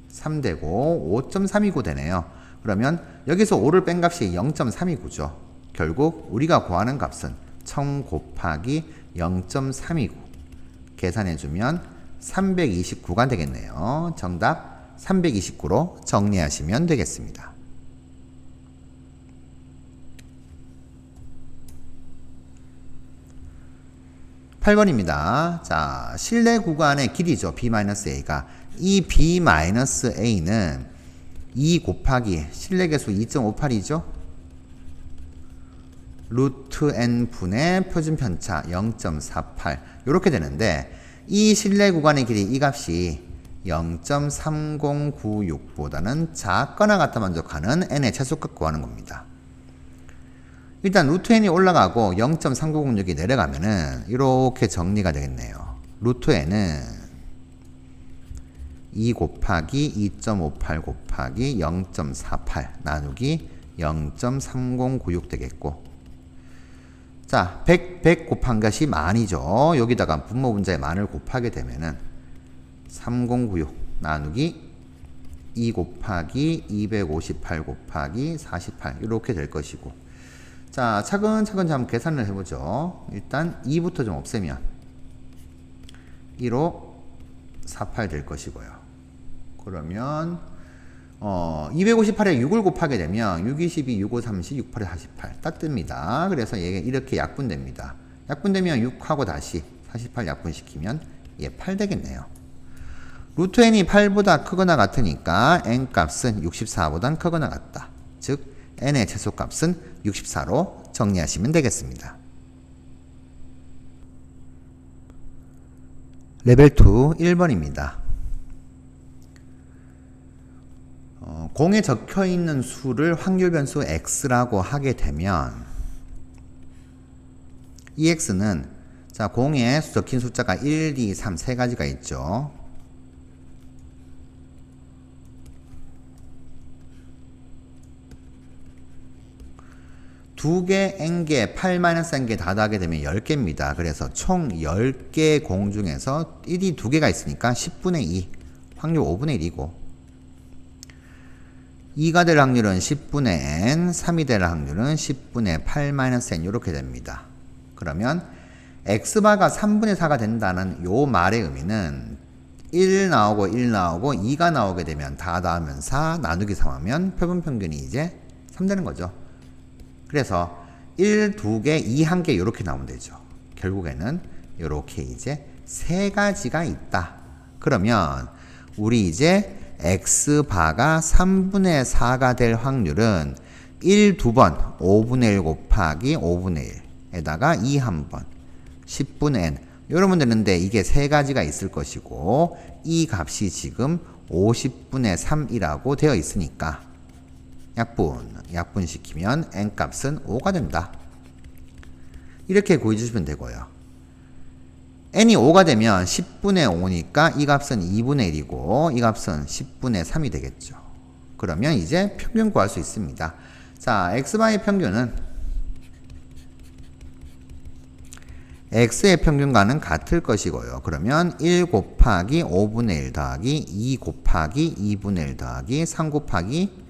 3 되고 5.329 되네요. 그러면 여기서 5를 뺀 값이 0.329죠. 결국 우리가 구하는 값은 1000 곱하기 0.329 계산해주면 329가 되겠네요. 정답 329로 정리하시면 되겠습니다. 8번입니다. 자, 실내 구간의 길이죠. B-A가. 이 B-A는 2 곱하기 실내계수 2.58이죠. 루트 n분의 표준편차 0.48 이렇게 되는데, 이 실내 구간의 길이 이 값이 0.3096보다는 작거나 같아 만족하는 n의 최소값 구하는 겁니다. 일단 루트 n이 올라가고 0.3906이 내려가면은 이렇게 정리가 되겠네요. 루트 n은 2 곱하기 2.58 곱하기 0.48 나누기 0.3096 되겠고, 자 100 곱한 것이 만이죠. 여기다가 분모 분자의 만을 곱하게 되면은 3096 나누기 2 곱하기 258 곱하기 48 이렇게 될 것이고, 자, 차근차근 한번 계산을 해보죠. 일단 2부터 좀 없애면 2로 48 될 것이고요. 그러면 258에 6을 곱하게 되면 6, 22, 6, 5, 30, 6, 8에 48 딱 뜹니다. 그래서 얘가 이렇게 약분됩니다. 약분되면 6하고 다시 48 약분시키면 얘 8 되겠네요. 루트 n이 8보다 크거나 같으니까 n 값은 64보다 크거나 같다. 즉 n의 최소값은 64로 정리하시면 되겠습니다. 레벨 2 1번입니다. 공에 적혀있는 수를 확률 변수 x라고 하게 되면 이 x는 자, 공에 적힌 숫자가 1, 2, 3 세 가지가 있죠. 두 개, n개, 8-n개 다 더하게 되면 10개입니다. 그래서 총 10개 공 중에서 1이 2개가 있으니까 10분의 2, 확률 5분의 1이고 2가 될 확률은 10분의 n, 3이 될 확률은 10분의 8-n 이렇게 됩니다. 그러면 x바가 3분의 4가 된다는 요 말의 의미는 1 나오고 1 나오고 2가 나오게 되면 다 더하면 4, 나누기 3하면 표본평균이 이제 3 되는 거죠. 그래서 1, 2개, 2, 1개 이렇게 나오면 되죠. 결국에는 이렇게 이제 세 가지가 있다. 그러면 우리 이제 x바가 3분의 4가 될 확률은 1, 2번 5분의 1 곱하기 5분의 1에다가 2 한번 10분의 n 이러면 되는데 이게 세 가지가 있을 것이고 이 값이 지금 50분의 3이라고 되어 있으니까 약분시키면 n값은 5가 된다. 이렇게 구해주시면 되고요. n이 5가 되면 10분의 5니까 이 값은 2분의 1이고 이 값은 10분의 3이 되겠죠. 그러면 이제 평균 구할 수 있습니다. 자, x바의 평균은 x의 평균과는 같을 것이고요. 그러면 1 곱하기 5분의 1 더하기 2 곱하기 2분의 1 더하기 3 곱하기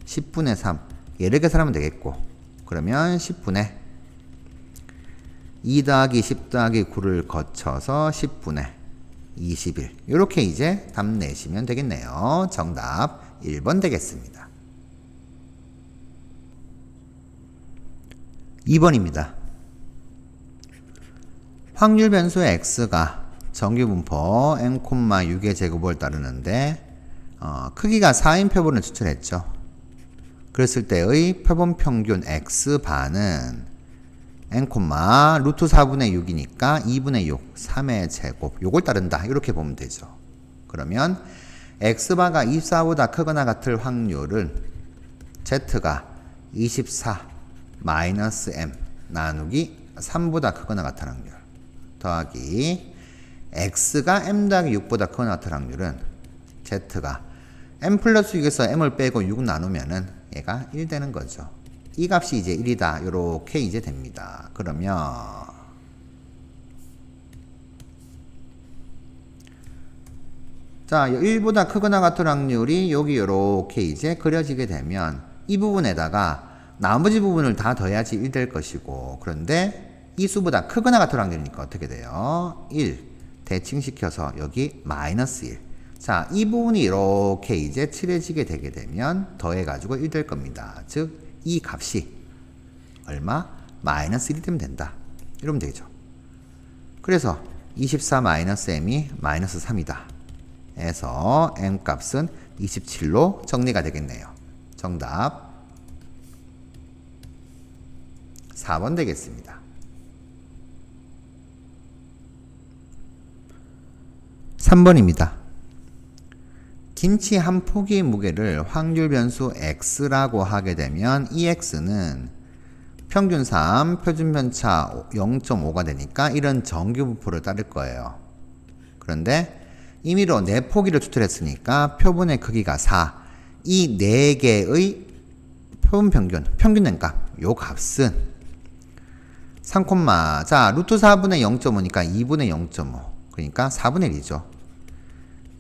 10분의 3 얘를 계산하면 되겠고 그러면 10분의 2 더하기 10 더하기 9를 거쳐서 10분의 21 이렇게 이제 답 내시면 되겠네요. 정답 1번 되겠습니다. 2번입니다. 확률 변수 x가 정규분포 n,6의 제곱을 따르는데 크기가 4인 표본을 추출했죠. 그랬을 때의 표본 평균 x바는 n, 루트 4분의 6이니까 2분의 6, 3의 제곱 요걸 따른다. 이렇게 보면 되죠. 그러면 x바가 24보다 크거나 같을 확률은 z가 24 마이너스 m 나누기 3보다 크거나 같은 확률 더하기 x가 m 더하기 6보다 크거나 같은 확률은 z가 m 플러스 6에서 m을 빼고 6 나누면은 얘가 1 되는 거죠. 이 값이 이제 1이다. 요렇게 이제 됩니다. 그러면 자, 1보다 크거나 같은 확률이 여기 요렇게 이제 그려지게 되면 이 부분에다가 나머지 부분을 다 더해야지 1 될 것이고 그런데 이 수보다 크거나 같은 확률이니까 어떻게 돼요? 1 대칭시켜서 여기 마이너스 1 자, 이 부분이 이렇게 이제 칠해지게 되게 되면 더해가지고 1 될 겁니다. 즉, 이 값이 얼마? 마이너스 1이 되면 된다. 이러면 되죠. 그래서 24 마이너스 m이 마이너스 3이다. 해서 m 값은 27로 정리가 되겠네요. 정답 4번 되겠습니다. 3번입니다. 김치 한 포기의 무게를 확률 변수 x라고 하게 되면 이 x는 평균 3, 표준 편차 0.5가 되니까 이런 정규분포를 따를 거예요. 그런데 임의로 4포기를 추출했으니까 표본의 크기가 4, 이 4개의 표본 평균 낸값, 요 값은 3, 자, 루트 4분의 0.5니까 2분의 0.5, 그러니까 4분의 1이죠.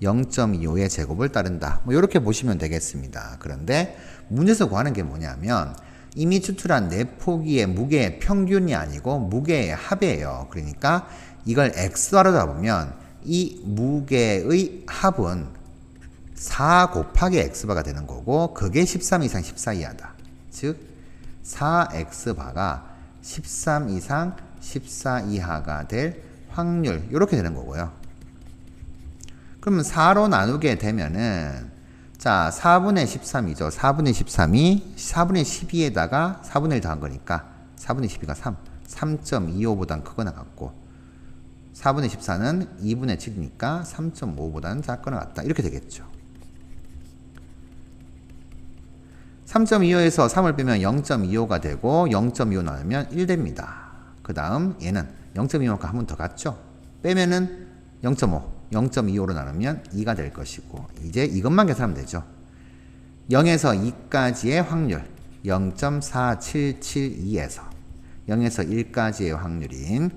0.25의 제곱을 따른다. 뭐 이렇게 보시면 되겠습니다. 그런데 문제에서 구하는 게 뭐냐면 이미 추출한 내포기의 무게의 평균이 아니고 무게의 합이에요. 그러니까 이걸 x화로 잡으면 이 무게의 합은 4 곱하기 x바가 되는 거고 그게 13 이상 14 이하다. 즉 4x바가 13 이상 14 이하가 될 확률 이렇게 되는 거고요. 그러면 4로 나누게 되면은 자 4분의 13이죠. 4분의 13이 4분의 12에다가 4분의 1 더한 거니까 4분의 12가 3 3.25보단 크거나 같고 4분의 14는 2분의 7이니까 3.5보다는 작거나 같다 이렇게 되겠죠. 3.25에서 3을 빼면 0.25가 되고 0.25 나누면 1 됩니다. 그 다음 얘는 0.25만큼 한 번 더 갔죠. 빼면은 0.5 0.25로 나누면 2가 될 것이고 이제 이것만 계산하면 되죠. 0에서 2까지의 확률 0.4772에서 0에서 1까지의 확률인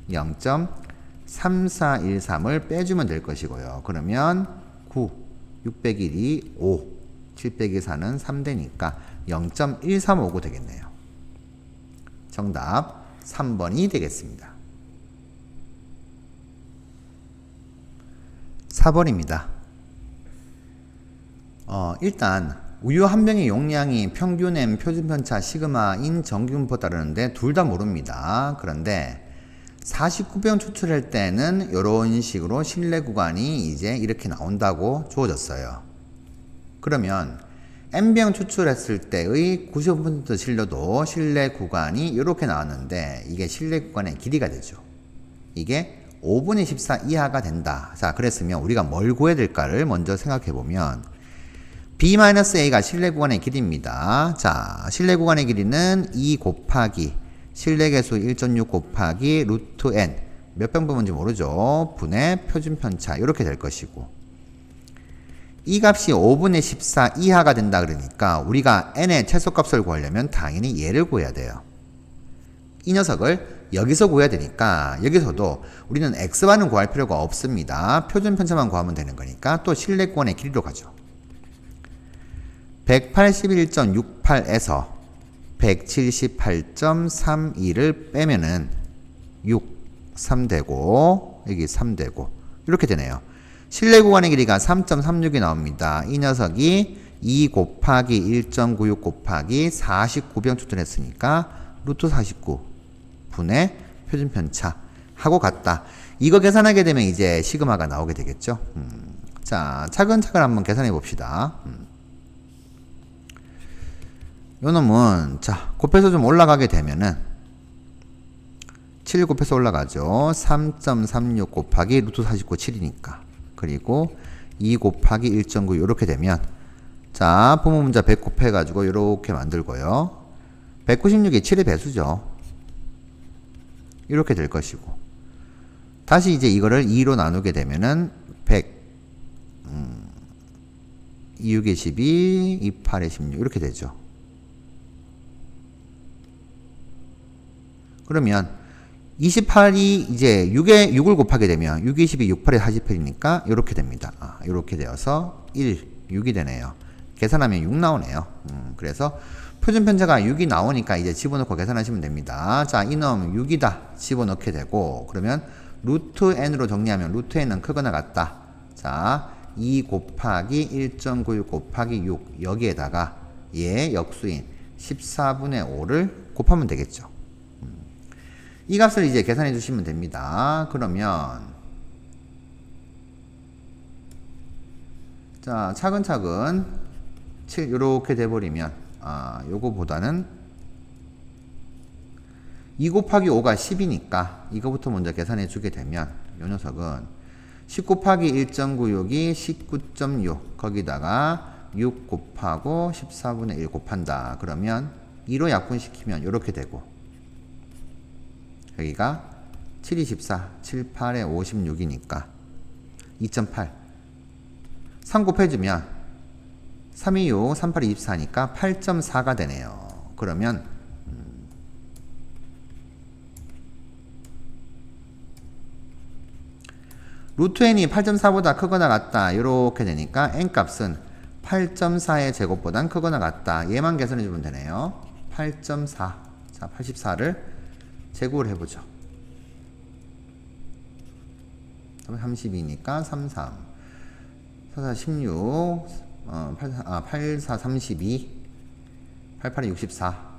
0.3413을 빼주면 될 것이고요. 그러면 9, 6 빼기 1이 5, 7 빼기 4는 3되니까 0.1359 되겠네요. 정답 3번이 되겠습니다. 4번입니다. 일단 우유 한 병의 용량이 평균 M 표준편차 시그마인 정규분포 따르는데 둘 다 모릅니다. 그런데 49병 추출할 때는 이런 식으로 실내 구간이 이제 이렇게 나온다고 주어졌어요. 그러면 N병 추출했을 때의 95% 진료도 실내 구간이 이렇게 나왔는데 이게 실내 구간의 길이가 되죠. 이게 5분의 14 이하가 된다. 자, 그랬으면 우리가 뭘 구해야 될까를 먼저 생각해 보면 B-A가 실내 구간의 길이입니다. 자, 실내 구간의 길이는 2 곱하기 실내 개수 1.6 곱하기 루트 n 몇 병 보는지 모르죠. 분의 표준편차 이렇게 될 것이고 이 값이 5분의 14 이하가 된다 그러니까 우리가 n의 최소값을 구하려면 당연히 얘를 구해야 돼요. 이 녀석을 여기서 구해야 되니까 여기서도 우리는 x반은 구할 필요가 없습니다. 표준편차만 구하면 되는 거니까 또 실내 구간의 길이로 가죠. 181.68에서 178.32를 빼면은 6, 3 되고 여기 3 되고 이렇게 되네요. 실내 구간의 길이가 3.36이 나옵니다. 이 녀석이 2 곱하기 1.96 곱하기 49병 추출했으니까 루트 49 분의 표준편차 하고 같다. 이거 계산하게 되면 이제 시그마가 나오게 되겠죠. 자, 차근차근 한번 계산해 봅시다. 요 놈은 자 곱해서 좀 올라가게 되면은 7 곱해서 올라가죠. 3.36 곱하기 루트 49 7이니까 그리고 2 곱하기 1.9 이렇게 되면 자 부모 문자 100 곱해가지고 이렇게 만들고요. 196이 7의 배수죠. 이렇게 될 것이고 다시 이제 이거를 2로 나누게 되면은 100 2, 6에 12 2, 8에 16 이렇게 되죠. 그러면 28이 이제 6을 곱하게 되면 6, 22, 6, 8에 48이니까 이렇게 됩니다. 이렇게 되어서 1, 6이 되네요. 계산하면 6 나오네요. 그래서 표준편차가 6이 나오니까 이제 집어넣고 계산하시면 됩니다. 자, 이놈 6이다 집어넣게 되고 그러면 루트 n으로 정리하면 루트 n은 크거나 같다. 자, 2 곱하기 1.96 곱하기 6 여기에다가 얘 역수인 14분의 5를 곱하면 되겠죠. 이 값을 이제 계산해 주시면 됩니다. 그러면 자 차근차근 7 이렇게 돼버리면 요거보다는 2 곱하기 5가 10이니까 이거부터 먼저 계산해 주게 되면 요 녀석은 10 곱하기 1.96이 19.6 거기다가 6 곱하고 14분의 1 곱한다. 그러면 2로 약분시키면 이렇게 되고 여기가 7, 24, 7, 8에 56이니까 2.8 3 곱해주면 3, 2, 6, 3, 8, 24니까 8.4가 되네요. 그러면 루트 n이 8.4보다 크거나 같다 이렇게 되니까 n 값은 8.4의 제곱보단 크거나 같다. 얘만 계산해 주면 되네요. 8.4. 자, 84를 제곱을 해보죠. 32니까 33. 44, 16. 84, 32. 88이 64.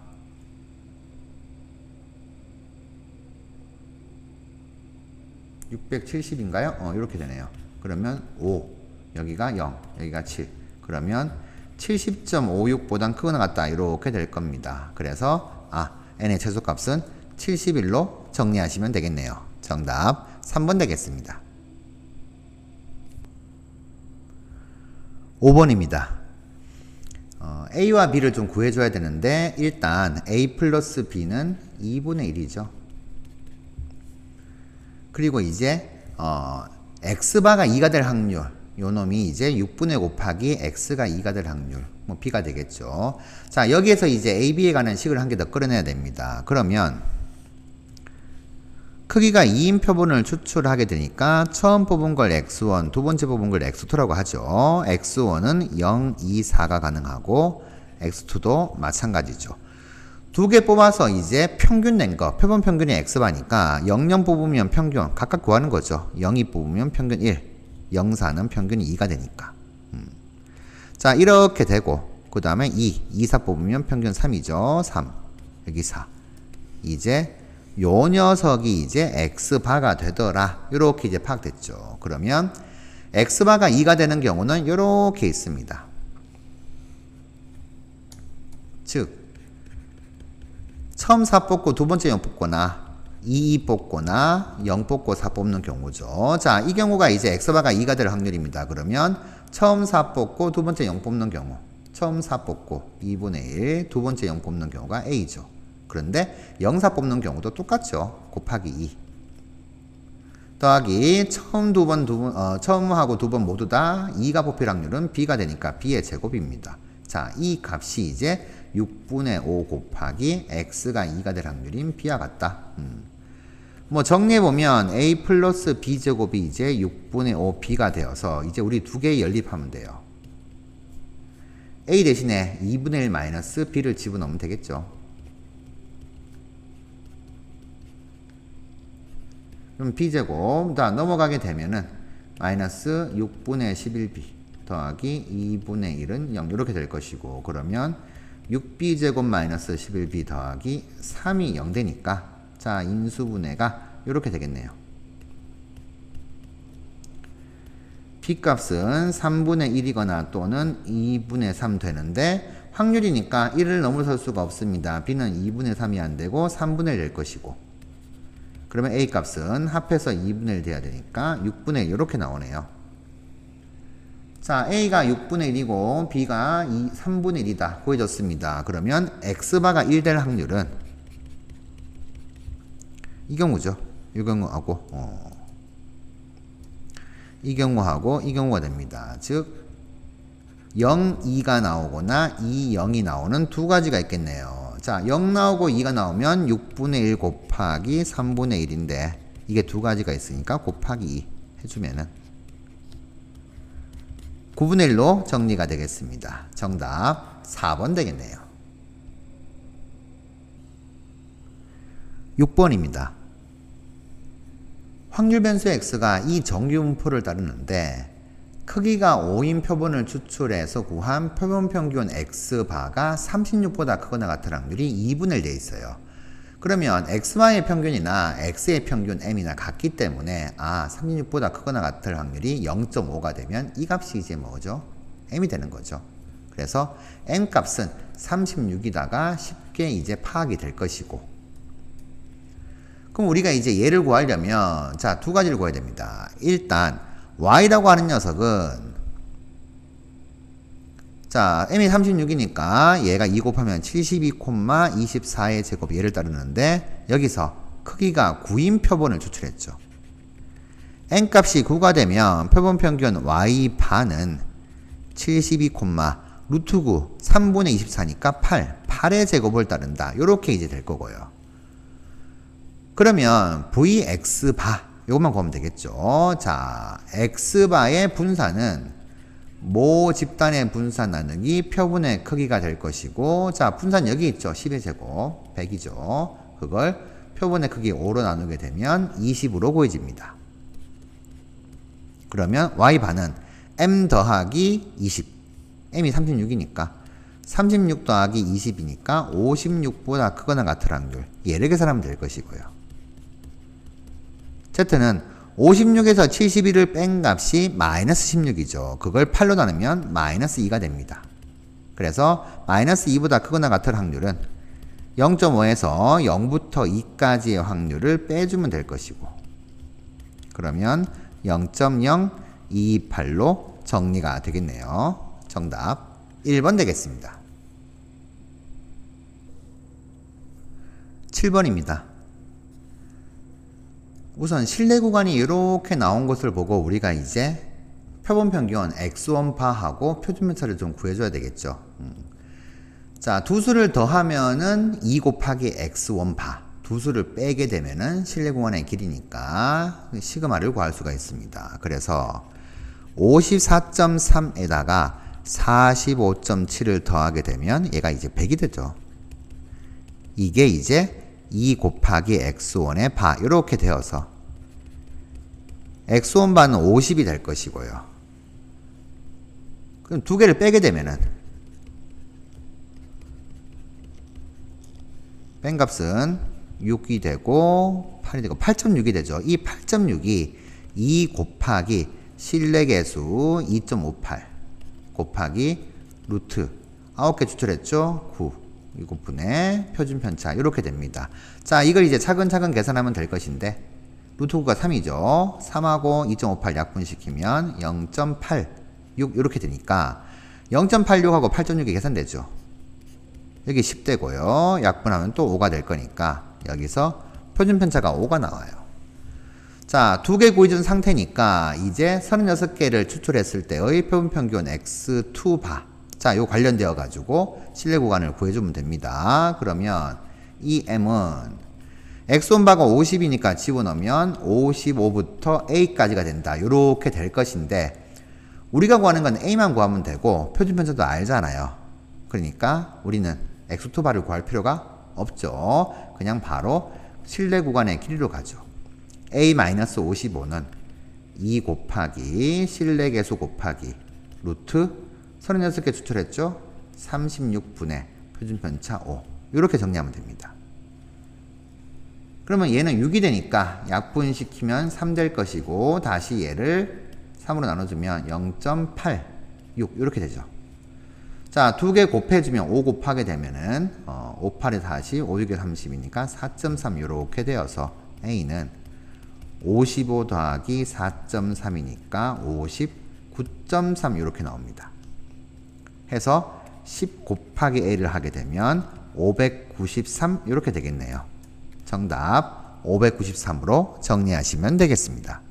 670인가요? 이렇게 되네요. 그러면 5. 여기가 0. 여기가 7. 그러면 70.56보단 크거나 같다. 이렇게 될 겁니다. 그래서 n의 최소값은 71로 정리하시면 되겠네요. 정답 3번 되겠습니다. 5번입니다. A와 B를 좀 구해줘야 되는데 일단 A 플러스 B는 2분의 1이죠. 그리고 이제 X바가 2가 될 확률, 요 놈이 이제 6분의 곱하기 X가 2가 될 확률, 뭐 B가 되겠죠. 자, 여기에서 이제 A, B에 관한 식을 한 개 더 끌어내야 됩니다. 그러면 크기가 2인 표본을 추출하게 되니까 처음 뽑은 걸 X1, 두 번째 뽑은 걸 X2라고 하죠. X1은 0, 2, 4가 가능하고 X2도 마찬가지죠. 두 개 뽑아서 이제 평균 낸 거, 표본 평균이 X바니까 0, 0 뽑으면 평균 각각 구하는 거죠. 0, 2 뽑으면 평균 1, 0, 4는 평균이 2가 되니까. 자, 이렇게 되고 그 다음에 2, 4 뽑으면 평균 3이죠. 3, 여기 4. 이제 요 녀석이 이제 X바가 되더라. 요렇게 이제 파악됐죠. 그러면 X바가 2가 되는 경우는 요렇게 있습니다. 즉 처음 4 뽑고 두 번째 0 뽑거나 2 뽑거나 0 뽑고 4 뽑는 경우죠. 자, 이 경우가 이제 X바가 2가 될 확률입니다. 그러면 처음 4 뽑고 두 번째 0 뽑는 경우, 처음 4 뽑고 2분의 1, 두 번째 0 뽑는 경우가 A죠. 그런데 0, 4 뽑는 경우도 똑같죠. 곱하기 2 더하기 처음하고 두 번 모두 다 2가 뽑힐 확률은 B가 되니까 B의 제곱입니다. 자, 이 값이 이제 6분의 5 곱하기 X가 2가 될 확률인 B와 같다. 뭐 정리해보면 A 플러스 B 제곱이 이제 6분의 5 B가 되어서 이제 우리 두 개 연립하면 돼요. A 대신에 2분의 1 마이너스 B를 집어넣으면 되겠죠. 그럼 B제곱, 넘어가게 되면은 마이너스 6분의 11B 더하기 2분의 1은 0 이렇게 될 것이고, 그러면 6B제곱 마이너스 11B 더하기 3이 0 되니까 자, 인수분해가 이렇게 되겠네요. B값은 3분의 1이거나 또는 2분의 3 되는데 확률이니까 1을 넘어설 수가 없습니다. B는 2분의 3이 안 되고 3분의 1 될 것이고, 그러면 A 값은 합해서 2분의 1 돼야 되니까 6분의 1 이렇게 나오네요. 자, A가 6분의 1이고 B가 3분의 1이다. 구해졌습니다. 그러면 X바가 1 될 확률은 이 경우죠. 이 경우하고 이 경우가 됩니다. 즉 0, 2가 나오거나 2, 0이 나오는 두 가지가 있겠네요. 자, 0 나오고 2가 나오면 6분의 1 곱하기 3분의 1인데 이게 두 가지가 있으니까 곱하기 2 해주면은 9분의 1로 정리가 되겠습니다. 정답 4번 되겠네요. 6번입니다. 확률 변수 X가 이 정규분포를 따르는데 크기가 5인 표본을 추출해서 구한 표본 평균 X바가 36보다 크거나 같은 확률이 2분의 1 돼 있어요. 그러면 X바의 평균이나 X의 평균 M이나 같기 때문에 36보다 크거나 같을 확률이 0.5가 되면 이 값이 이제 뭐죠? M이 되는 거죠. 그래서 M 값은 36이다가 쉽게 이제 파악이 될 것이고, 그럼 우리가 이제 얘를 구하려면 자, 두 가지를 구해야 됩니다. 일단 Y라고 하는 녀석은 자, M이 36이니까 얘가 2 곱하면 72,24의 제곱 얘를 따르는데 여기서 크기가 9인 표본을 추출했죠. N 값이 9가 되면 표본 평균 Y바는 72, 루트 9, 3분의 24니까 8의 제곱을 따른다. 요렇게 이제 될 거고요. 그러면 VX바 요것만 구하면 되겠죠. 자, X바의 분사는 모 집단의 분산 나누기 표분의 크기가 될 것이고, 자, 분산 여기 있죠. 10의 제곱, 100이죠. 그걸 표분의 크기 5로 나누게 되면 20으로 구해집니다. 그러면 y반은 m 더하기 20. m이 36이니까 36 더하기 20이니까 56보다 크거나 같을 확률. 얘를 계산하면 될 것이고요. z는 56에서 71을 뺀 값이 마이너스 16이죠. 그걸 8로 나누면 마이너스 2가 됩니다. 그래서 마이너스 2보다 크거나 같을 확률은 0.5에서 0부터 2까지의 확률을 빼주면 될 것이고, 그러면 0.0228로 정리가 되겠네요. 정답 1번 되겠습니다. 7번입니다. 우선 실내 구간이 이렇게 나온 것을 보고 우리가 이제 표본 평균 x1파하고 표준편차를 좀 구해줘야 되겠죠. 자, 두 수를 더하면은 2 곱하기 x1파, 두 수를 빼게 되면은 실내 구간의 길이니까 시그마를 구할 수가 있습니다. 그래서 54.3에다가 45.7을 더하게 되면 얘가 이제 100이 되죠. 이게 이제 2 곱하기 x1의 바, 이렇게 되어서 x1 바는 50이 될 것이고요. 그럼 두 개를 빼게 되면은 뺀 값은 6이 되고 8이 되고 8.6이 되죠. 이 8.6이 2 곱하기 실내계수 2.58 곱하기 루트 9개 추출했죠. 9 7분의 표준편차 이렇게 됩니다. 자, 이걸 이제 차근차근 계산하면 될 것인데 루트 9가 3이죠. 3하고 2.58 약분시키면 0.86 이렇게 되니까 0.86하고 8.6이 계산되죠. 여기 10되고요. 약분하면 또 5가 될 거니까 여기서 표준편차가 5가 나와요. 자, 두 개 구해준 상태니까 이제 36개를 추출했을 때의 표본평균 x2바, 자, 요 관련되어 가지고 실내 구간을 구해주면 됩니다. 그러면 이 m은 x1바가 50이니까 집어넣으면 55부터 a까지가 된다. 요렇게 될 것인데 우리가 구하는 건 a만 구하면 되고 표준편차도 알잖아요. 그러니까 우리는 x2바를 구할 필요가 없죠. 그냥 바로 실내 구간의 길이로 가죠. a-55는 2 곱하기 실내계수 곱하기 루트 36개 추출했죠. 36분의 표준편차 5 이렇게 정리하면 됩니다. 그러면 얘는 6이 되니까 약분시키면 3 될 것이고 다시 얘를 3으로 나눠주면 0.86 이렇게 되죠. 자, 두 개 곱해주면 5 곱하게 되면은 5, 8에 40, 5, 6에 30이니까 4.3 이렇게 되어서 A는 55 더하기 4.3이니까 59.3 이렇게 나옵니다. 해서 10 곱하기 A를 하게 되면 593 이렇게 되겠네요. 정답 593으로 정리하시면 되겠습니다.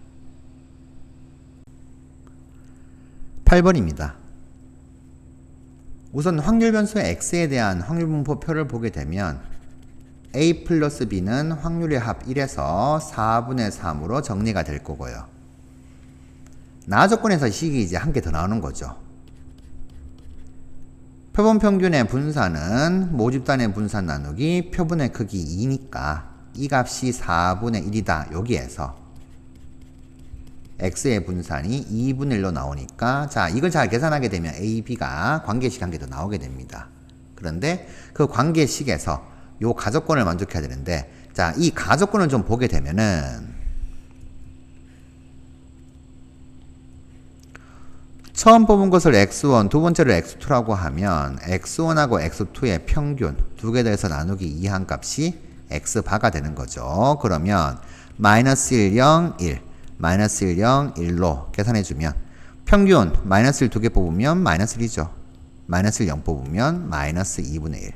8번입니다. 우선 확률 변수 x에 대한 확률 분포표를 보게 되면 a 플러스 b는 확률의 합 1에서 4분의 3으로 정리가 될 거고요. 나 조건에서 식이 이제 한 개 더 나오는 거죠. 표본 평균의 분산은 모집단의 분산 나누기 표분의 크기 2니까 이 값이 4분의 1이다. 여기에서 x의 분산이 2분의 1로 나오니까 자, 이걸 잘 계산하게 되면 a, b가 관계식 한 개 더 나오게 됩니다. 그런데 그 관계식에서 요 가족권을 만족해야 되는데 자, 이 가족권을 좀 보게 되면은 처음 뽑은 것을 x1, 두 번째를 x2라고 하면 x1하고 x2의 평균 두 개 더해서 나누기 2한 값이 x바가 되는 거죠. 그러면 마이너스 1, 0, 1 마이너스 1, 0, 1로 계산해주면 평균 마이너스 1 두 개 뽑으면 마이너스 1이죠. 마이너스 1, 0 뽑으면 마이너스 2분의 1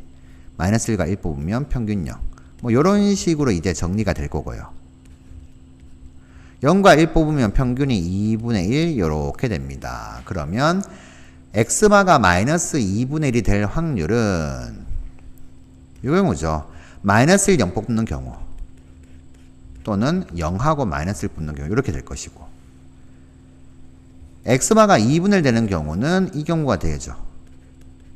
마이너스 1과 1 뽑으면 평균 0 뭐 요런 식으로 이제 정리가 될 거고요. 0과 1 뽑으면 평균이 2분의 1 요렇게 됩니다. 그러면 x바가 마이너스 2분의 1이 될 확률은 요 경우죠. 마이너스 1, 0 뽑는 경우 또는 0하고 마이너스 1 뽑는 경우 이렇게 될 것이고 x바가 2분의 1 되는 경우는 이 경우가 되죠.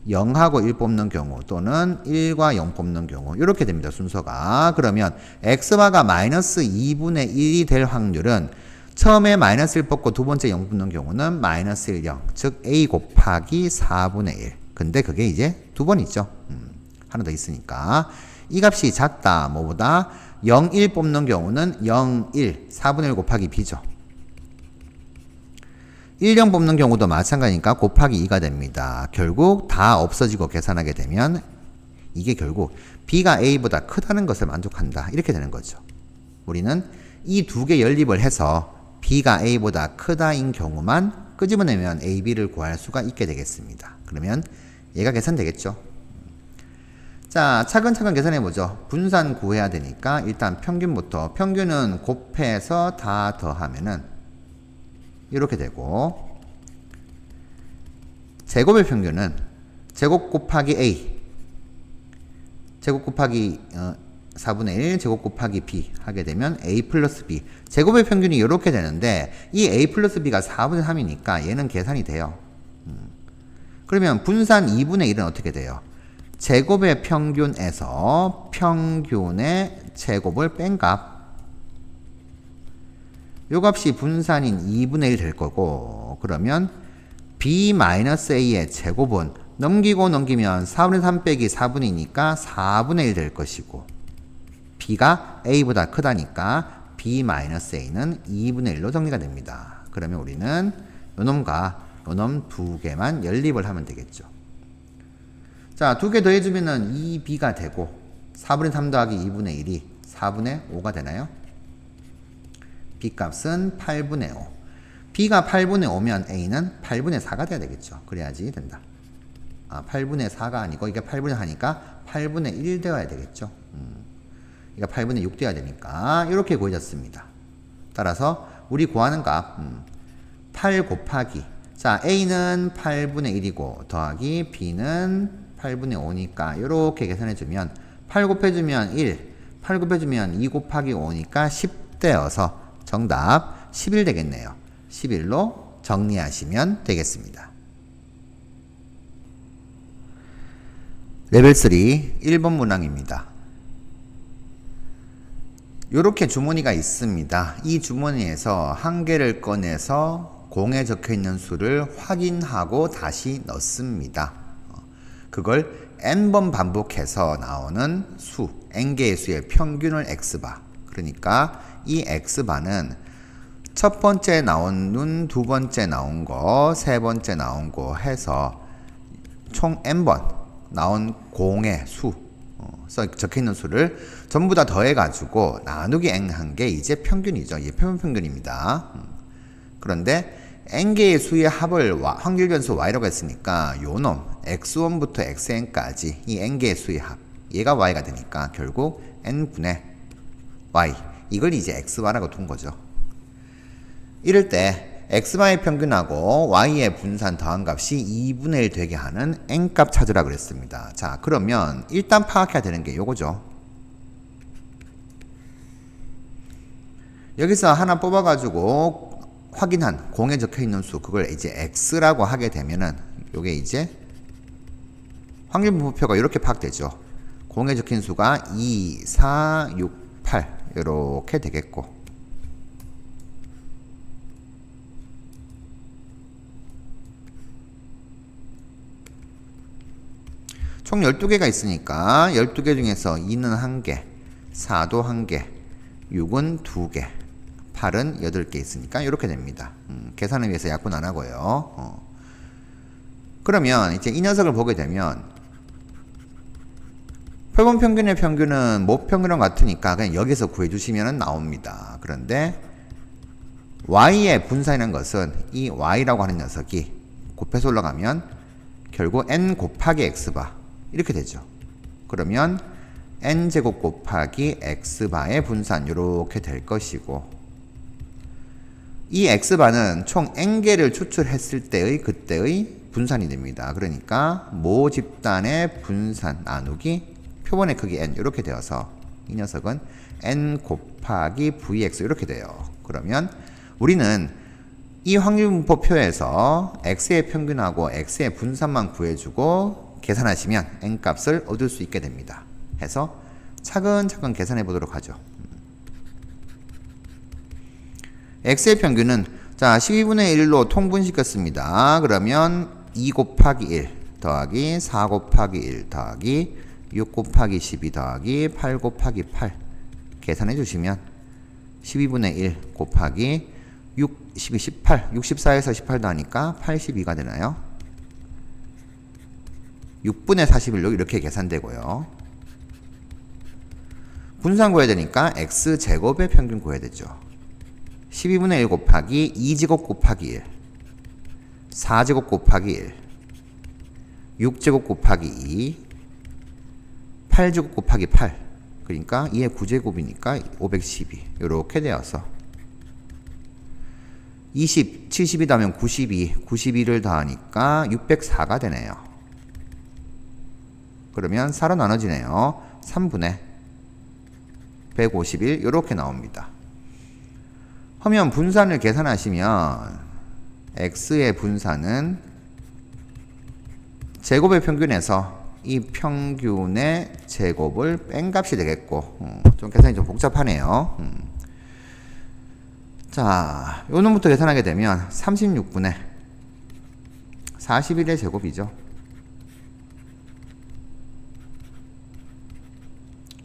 0하고 1 뽑는 경우 또는 1과 0 뽑는 경우 이렇게 됩니다. 순서가. 그러면 x바가 마이너스 2분의 1이 될 확률은 처음에 마이너스 1 뽑고 두 번째 0 뽑는 경우는 마이너스 1, 0. 즉 a 곱하기 4분의 1. 근데 그게 이제 두 번 있죠. 하나 더 있으니까. 이 값이 작다. 뭐보다 0, 1 뽑는 경우는 0, 1. 4분의 1 곱하기 b죠. 1, 0 뽑는 경우도 마찬가지니까 곱하기 2가 됩니다. 결국 다 없어지고 계산하게 되면 이게 결국 b가 a보다 크다는 것을 만족한다. 이렇게 되는 거죠. 우리는 이 두 개 연립을 해서 b가 a보다 크다인 경우만 끄집어내면 a, b를 구할 수가 있게 되겠습니다. 그러면 얘가 계산되겠죠. 자, 차근차근 계산해보죠. 분산 구해야 되니까 일단 평균부터. 평균은 곱해서 다 더하면은 이렇게 되고, 제곱의 평균은 제곱 곱하기 a, 제곱 곱하기 4분의 1, 제곱 곱하기 b 하게 되면 a 플러스 b. 제곱의 평균이 이렇게 되는데 이 a 플러스 b가 4분의 3이니까 얘는 계산이 돼요. 그러면 분산 2분의 1은 어떻게 돼요? 제곱의 평균에서 평균의 제곱을 뺀 값. 요 값이 분산인 2분의 1 될 거고, 그러면 b-a의 제곱은 넘기고 넘기면 4분의 3 빼기 4분이니까 4분의 1 될 것이고, b가 a보다 크다니까 b-a는 2분의 1로 정리가 됩니다. 그러면 우리는 요놈과 요놈 두 개만 연립을 하면 되겠죠. 자, 두 개 더해주면은 2b가 되고 4분의 3 더하기 2분의 1이 4분의 5가 되나요? b값은 8분의 5. b가 8분의 5면 a는 8분의 4가 돼야 되겠죠. 그래야지 된다. 8분의 4가 아니고 이게 8분의 4니까 8분의 1 되어야 되겠죠. 이거 8분의 6 되어야 되니까 이렇게 구해졌습니다. 따라서 우리 구하는 값 8 곱하기, 자, a는 8분의 1이고 더하기 b는 8분의 5니까 이렇게 계산해주면 8 곱해주면 1, 8 곱해주면 2 곱하기 5니까 10 되어서 정답 11 되겠네요. 11로 정리하시면 되겠습니다. 레벨 3 1번 문항입니다. 이렇게 주머니가 있습니다. 이 주머니에서 한 개를 꺼내서 공에 적혀있는 수를 확인하고 다시 넣습니다. 그걸 n번 반복해서 나오는 수, n개의 수의 평균을 x바. 그러니까 이 x바는 첫 번째 나온 눈, 두 번째 나온 거, 세 번째 나온 거 해서 총 n번 나온 공의 수, 적혀있는 수를 전부 다 더해가지고 나누기 n 한 게 이제 평균이죠. 이게 평균입니다. 그런데 n개의 수의 합을 확률 변수 y라고 했으니까 요놈 x1부터 xn까지 이 n개의 수의 합, 얘가 y가 되니까 결국 n분의 y, 이걸 이제 x바라고 둔 거죠. 이럴 때 x바의 평균하고 y의 분산 더한 값이 2분의 1 되게 하는 n값 찾으라 그랬습니다. 자, 그러면 일단 파악해야 되는 게 요거죠. 여기서 하나 뽑아가지고 확인한 공에 적혀있는 수, 그걸 이제 x라고 하게 되면은 요게 이제 확률 분포표가 이렇게 파악되죠. 공에 적힌 수가 2, 4, 6, 8 이렇게 되겠고, 총 12개가 있으니까 12개 중에서 2는 1개, 4도 1개, 6은 2개, 8은 8개 있으니까 이렇게 됩니다. 계산을 위해서 약분 안 하고요. 그러면 이제 이 녀석을 보게 되면 표본 평균의 평균은 모평균이랑 같으니까 그냥 여기서 구해주시면 나옵니다. 그런데 y의 분산이라는 것은 이 y라고 하는 녀석이 곱해서 올라가면 결국 n 곱하기 x바 이렇게 되죠. 그러면 n제곱 곱하기 x바의 분산 이렇게 될 것이고, 이 x바는 총 n개를 추출했을 때의 그때의 분산이 됩니다. 그러니까 모 집단의 분산 나누기 표본의 크기 n 이렇게 되어서 이 녀석은 n 곱하기 vx 이렇게 돼요. 그러면 우리는 이 확률분포표에서 x의 평균하고 x의 분산만 구해주고 계산하시면 n값을 얻을 수 있게 됩니다. 해서 차근차근 계산해 보도록 하죠. x의 평균은 자 12분의 1로 통분시켰습니다. 그러면 2 곱하기 1 더하기 4 곱하기 1 더하기 6 곱하기 12 더하기 8 곱하기 8 계산해 주시면 12분의 1 곱하기 6, 12, 18 64에서 18 더하니까 82가 되나요? 6분의 41로 이렇게 계산되고요. 분산 구해야 되니까 x제곱의 평균 구해야 되죠. 12분의 1 곱하기 2제곱 곱하기 1 4제곱 곱하기 1 6제곱 곱하기 2 8제곱 곱하기 8 그러니까 2의 9제곱이니까 512 이렇게 되어서 20, 72 더하면 92 92를 더하니까 604가 되네요. 그러면 4로 나눠지네요. 3분의 151 이렇게 나옵니다. 하면 분산을 계산하시면 x의 분산은 제곱의 평균에서 이 평균의 제곱을 뺀 값이 되겠고 좀 계산이 좀 복잡하네요. 자, 요 놈부터 계산하게 되면 36분의 41의 제곱이죠.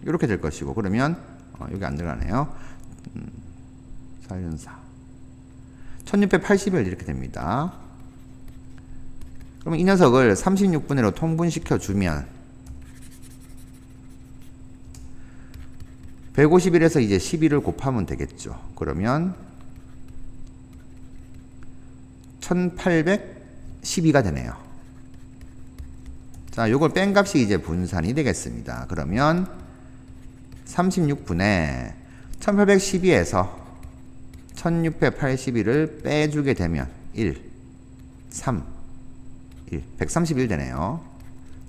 이렇게 될 것이고 그러면 여기 안 들어가네요. 414 1681 이렇게 됩니다. 그러면 이 녀석을 36분의 1로 통분시켜 주면 151에서 이제 12를 곱하면 되겠죠. 그러면 1812가 되네요. 자, 요걸 뺀 값이 이제 분산이 되겠습니다. 그러면 36분의 1812에서 1681을 빼주게 되면 1, 3, 1, 131 되네요.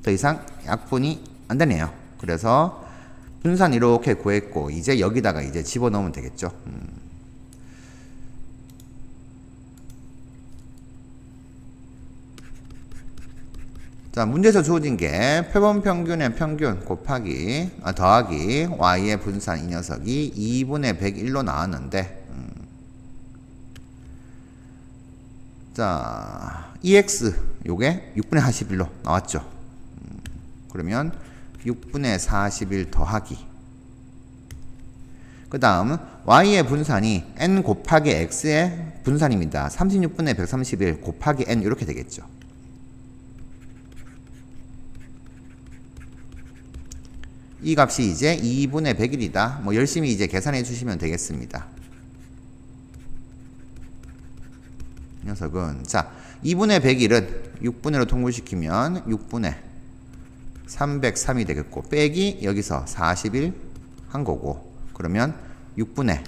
더 이상 약분이 안 되네요. 그래서 분산 이렇게 구했고 이제 여기다가 이제 집어넣으면 되겠죠. 자, 문제에서 주어진 게 표본 평균의 평균 곱하기 더하기 y의 분산 이 녀석이 2분의 101로 나왔는데 자, EX 요게 6분의 41로 나왔죠. 그러면 6분의 41 더하기 그 다음 y의 분산이 n 곱하기 x의 분산입니다. 36분의 131 곱하기 n 이렇게 되겠죠. 이 값이 이제 2분의 101이다. 뭐 열심히 이제 계산해 주시면 되겠습니다. 이 녀석은 자 2분의 101은 6분의로 통분시키면 6분의 303이 되겠고 빼기 여기서 41 한 거고 그러면 6분의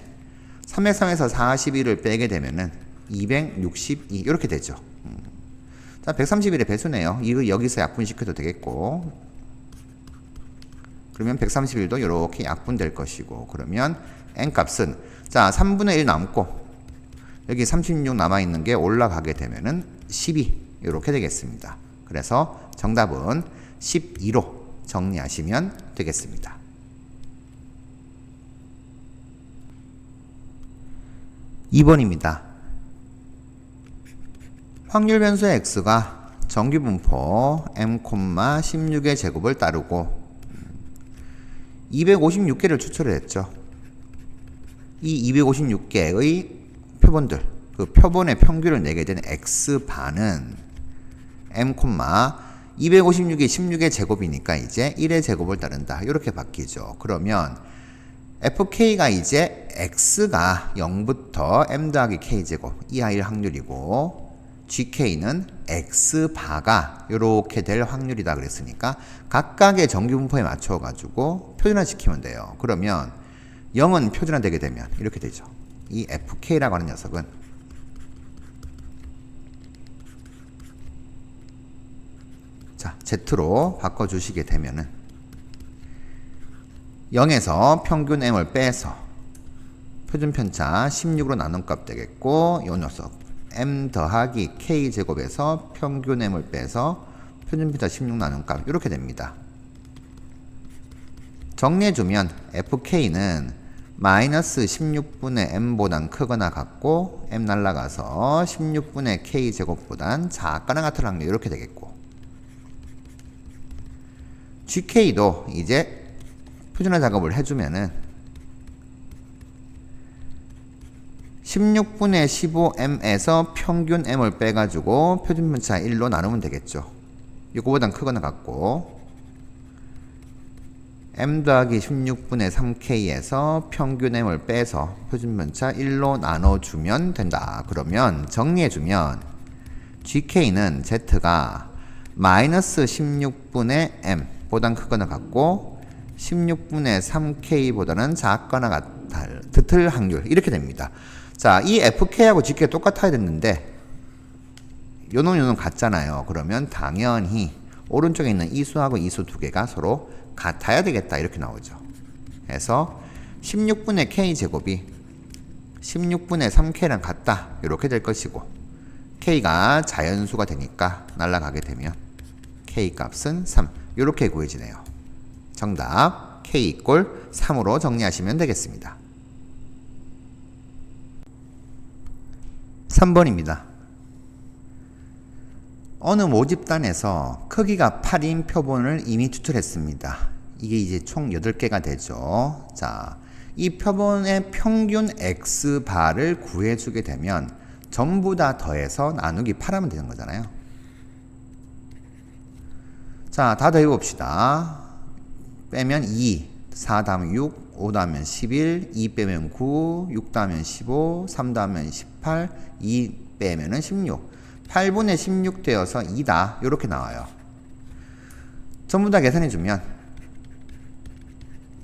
303에서 41을 빼게 되면은 262 이렇게 되죠. 자 131의 배수네요. 이거 여기서 약분시켜도 되겠고 그러면 131도 이렇게 약분될 것이고 그러면 n값은 자 3분의 1 남고 여기 36 남아있는 게 올라가게 되면은 12 이렇게 되겠습니다. 그래서 정답은 12로 정리하시면 되겠습니다. 2번입니다. 확률 변수의 x가 정규분포 m,16의 제곱을 따르고 256개를 추출을 했죠. 이 256개의 표본들, 그 표본의 평균을 내게 되는 x반은 m,256이 16의 제곱이니까 이제 1의 제곱을 따른다. 이렇게 바뀌죠. 그러면 fk가 이제 x가 0부터 m 더하기 k제곱 이하일 확률이고 gk는 x바가 이렇게 될 확률이다 그랬으니까 각각의 정규분포에 맞춰 가지고 표준화 시키면 돼요. 그러면 0은 표준화 되게 되면 이렇게 되죠. 이 fk라고 하는 녀석은 자 z로 바꿔주시게 되면은 0에서 평균 m을 빼서 표준 편차 16으로 나눈 값 되겠고 요 녀석 m 더하기 k제곱에서 평균 m을 빼서 표준편차 16 나눈 값 이렇게 됩니다. 정리해주면 fk는 마이너스 16분의 m보단 크거나 같고 m 날라가서 16분의 k제곱보단 작거나 같을 확률 이렇게 되겠고, gk도 이제 표준화 작업을 해주면은 16분의 15m에서 평균 m을 빼가지고 표준편차 1로 나누면 되겠죠. 이거보단 크거나 같고 m 더하기 16분의 3k에서 평균 m을 빼서 표준편차 1로 나눠주면 된다. 그러면 정리해주면 gk는 z가 마이너스 16분의 m 보단 크거나 같고 16분의 3k보다는 작거나 같을 확률 이렇게 됩니다. 자, 이 fk하고 gk가 똑같아야 됐는데 요놈 같잖아요. 그러면 당연히 오른쪽에 있는 이 수하고 이 수 두 개가 서로 같아야 되겠다 이렇게 나오죠. 그래서 16분의 k제곱이 16분의 3k랑 같다 이렇게 될 것이고, k가 자연수가 되니까 날아가게 되면 k 값은 3 이렇게 구해지네요. 정답 k 이꼴 3으로 정리하시면 되겠습니다. 3번입니다. 어느 모집단에서 크기가 8인 표본을 이미 추출했습니다. 이게 이제 총 8개가 되죠. 자, 이 표본의 평균 x바를 구해주게 되면 전부 다 더해서 나누기 8하면 되는 거잖아요. 자, 다 더해봅시다. 빼면 2, 4 다음에 6, 5 다음에 11, 2 빼면 9, 6 다음에 15, 3 다음에 18, 2 빼면 16. 8분의 16 되어서 2다. 이렇게 나와요. 전부 다 계산해주면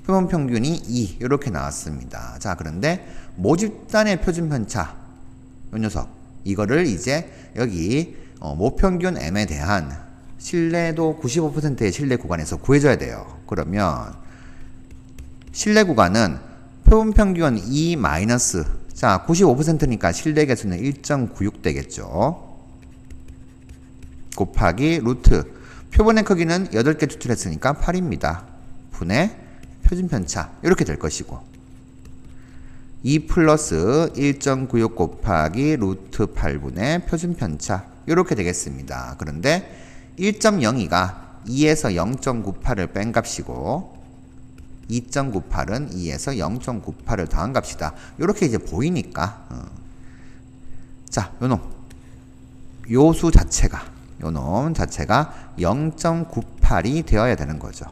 표본 평균이 2 이렇게 나왔습니다. 자, 그런데 모집단의 표준편차 이 녀석 이거를 이제 여기 모평균 m에 대한 신뢰도 95%의 신뢰 구간에서 구해줘야 돼요. 그러면 신뢰 구간은 표본 평균 2 마이너스, 자 95%니까 신뢰 개수는 1.96 되겠죠. 곱하기 루트 표본의 크기는 8개 추출했으니까 8입니다. 분의 표준편차 이렇게 될 것이고, 2 플러스 1.96 곱하기 루트 8분의 표준편차 이렇게 되겠습니다. 그런데 1.02가 2에서 0.98을 뺀 값이고 2.98은 2에서 0.98을 더한 값이다. 이렇게 이제 보이니까 자, 요수 자체가 요놈 자체가 0.98이 되어야 되는 거죠.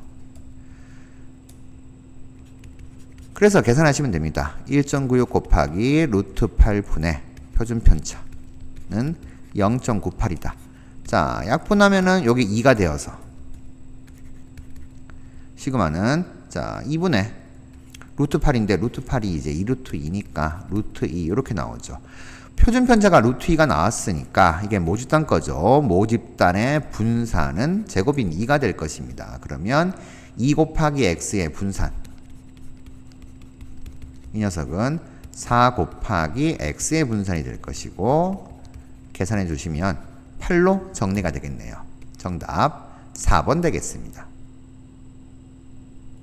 그래서 계산하시면 됩니다. 1.96 곱하기 루트 8분의 표준편차는 0.98이다. 자, 약분하면은 여기 2가 되어서 시그마는 자 2분의 루트 8인데 루트 8이 이제 2루트 2니까 루트 2 이렇게 나오죠. 표준편차가 루트 2가 나왔으니까 이게 모집단 거죠. 모집단의 분산은 제곱인 2가 될 것입니다. 그러면 2 곱하기 x의 분산, 이 녀석은 4 곱하기 x의 분산이 될 것이고, 계산해 주시면 8로 정리가 되겠네요. 정답 4번 되겠습니다.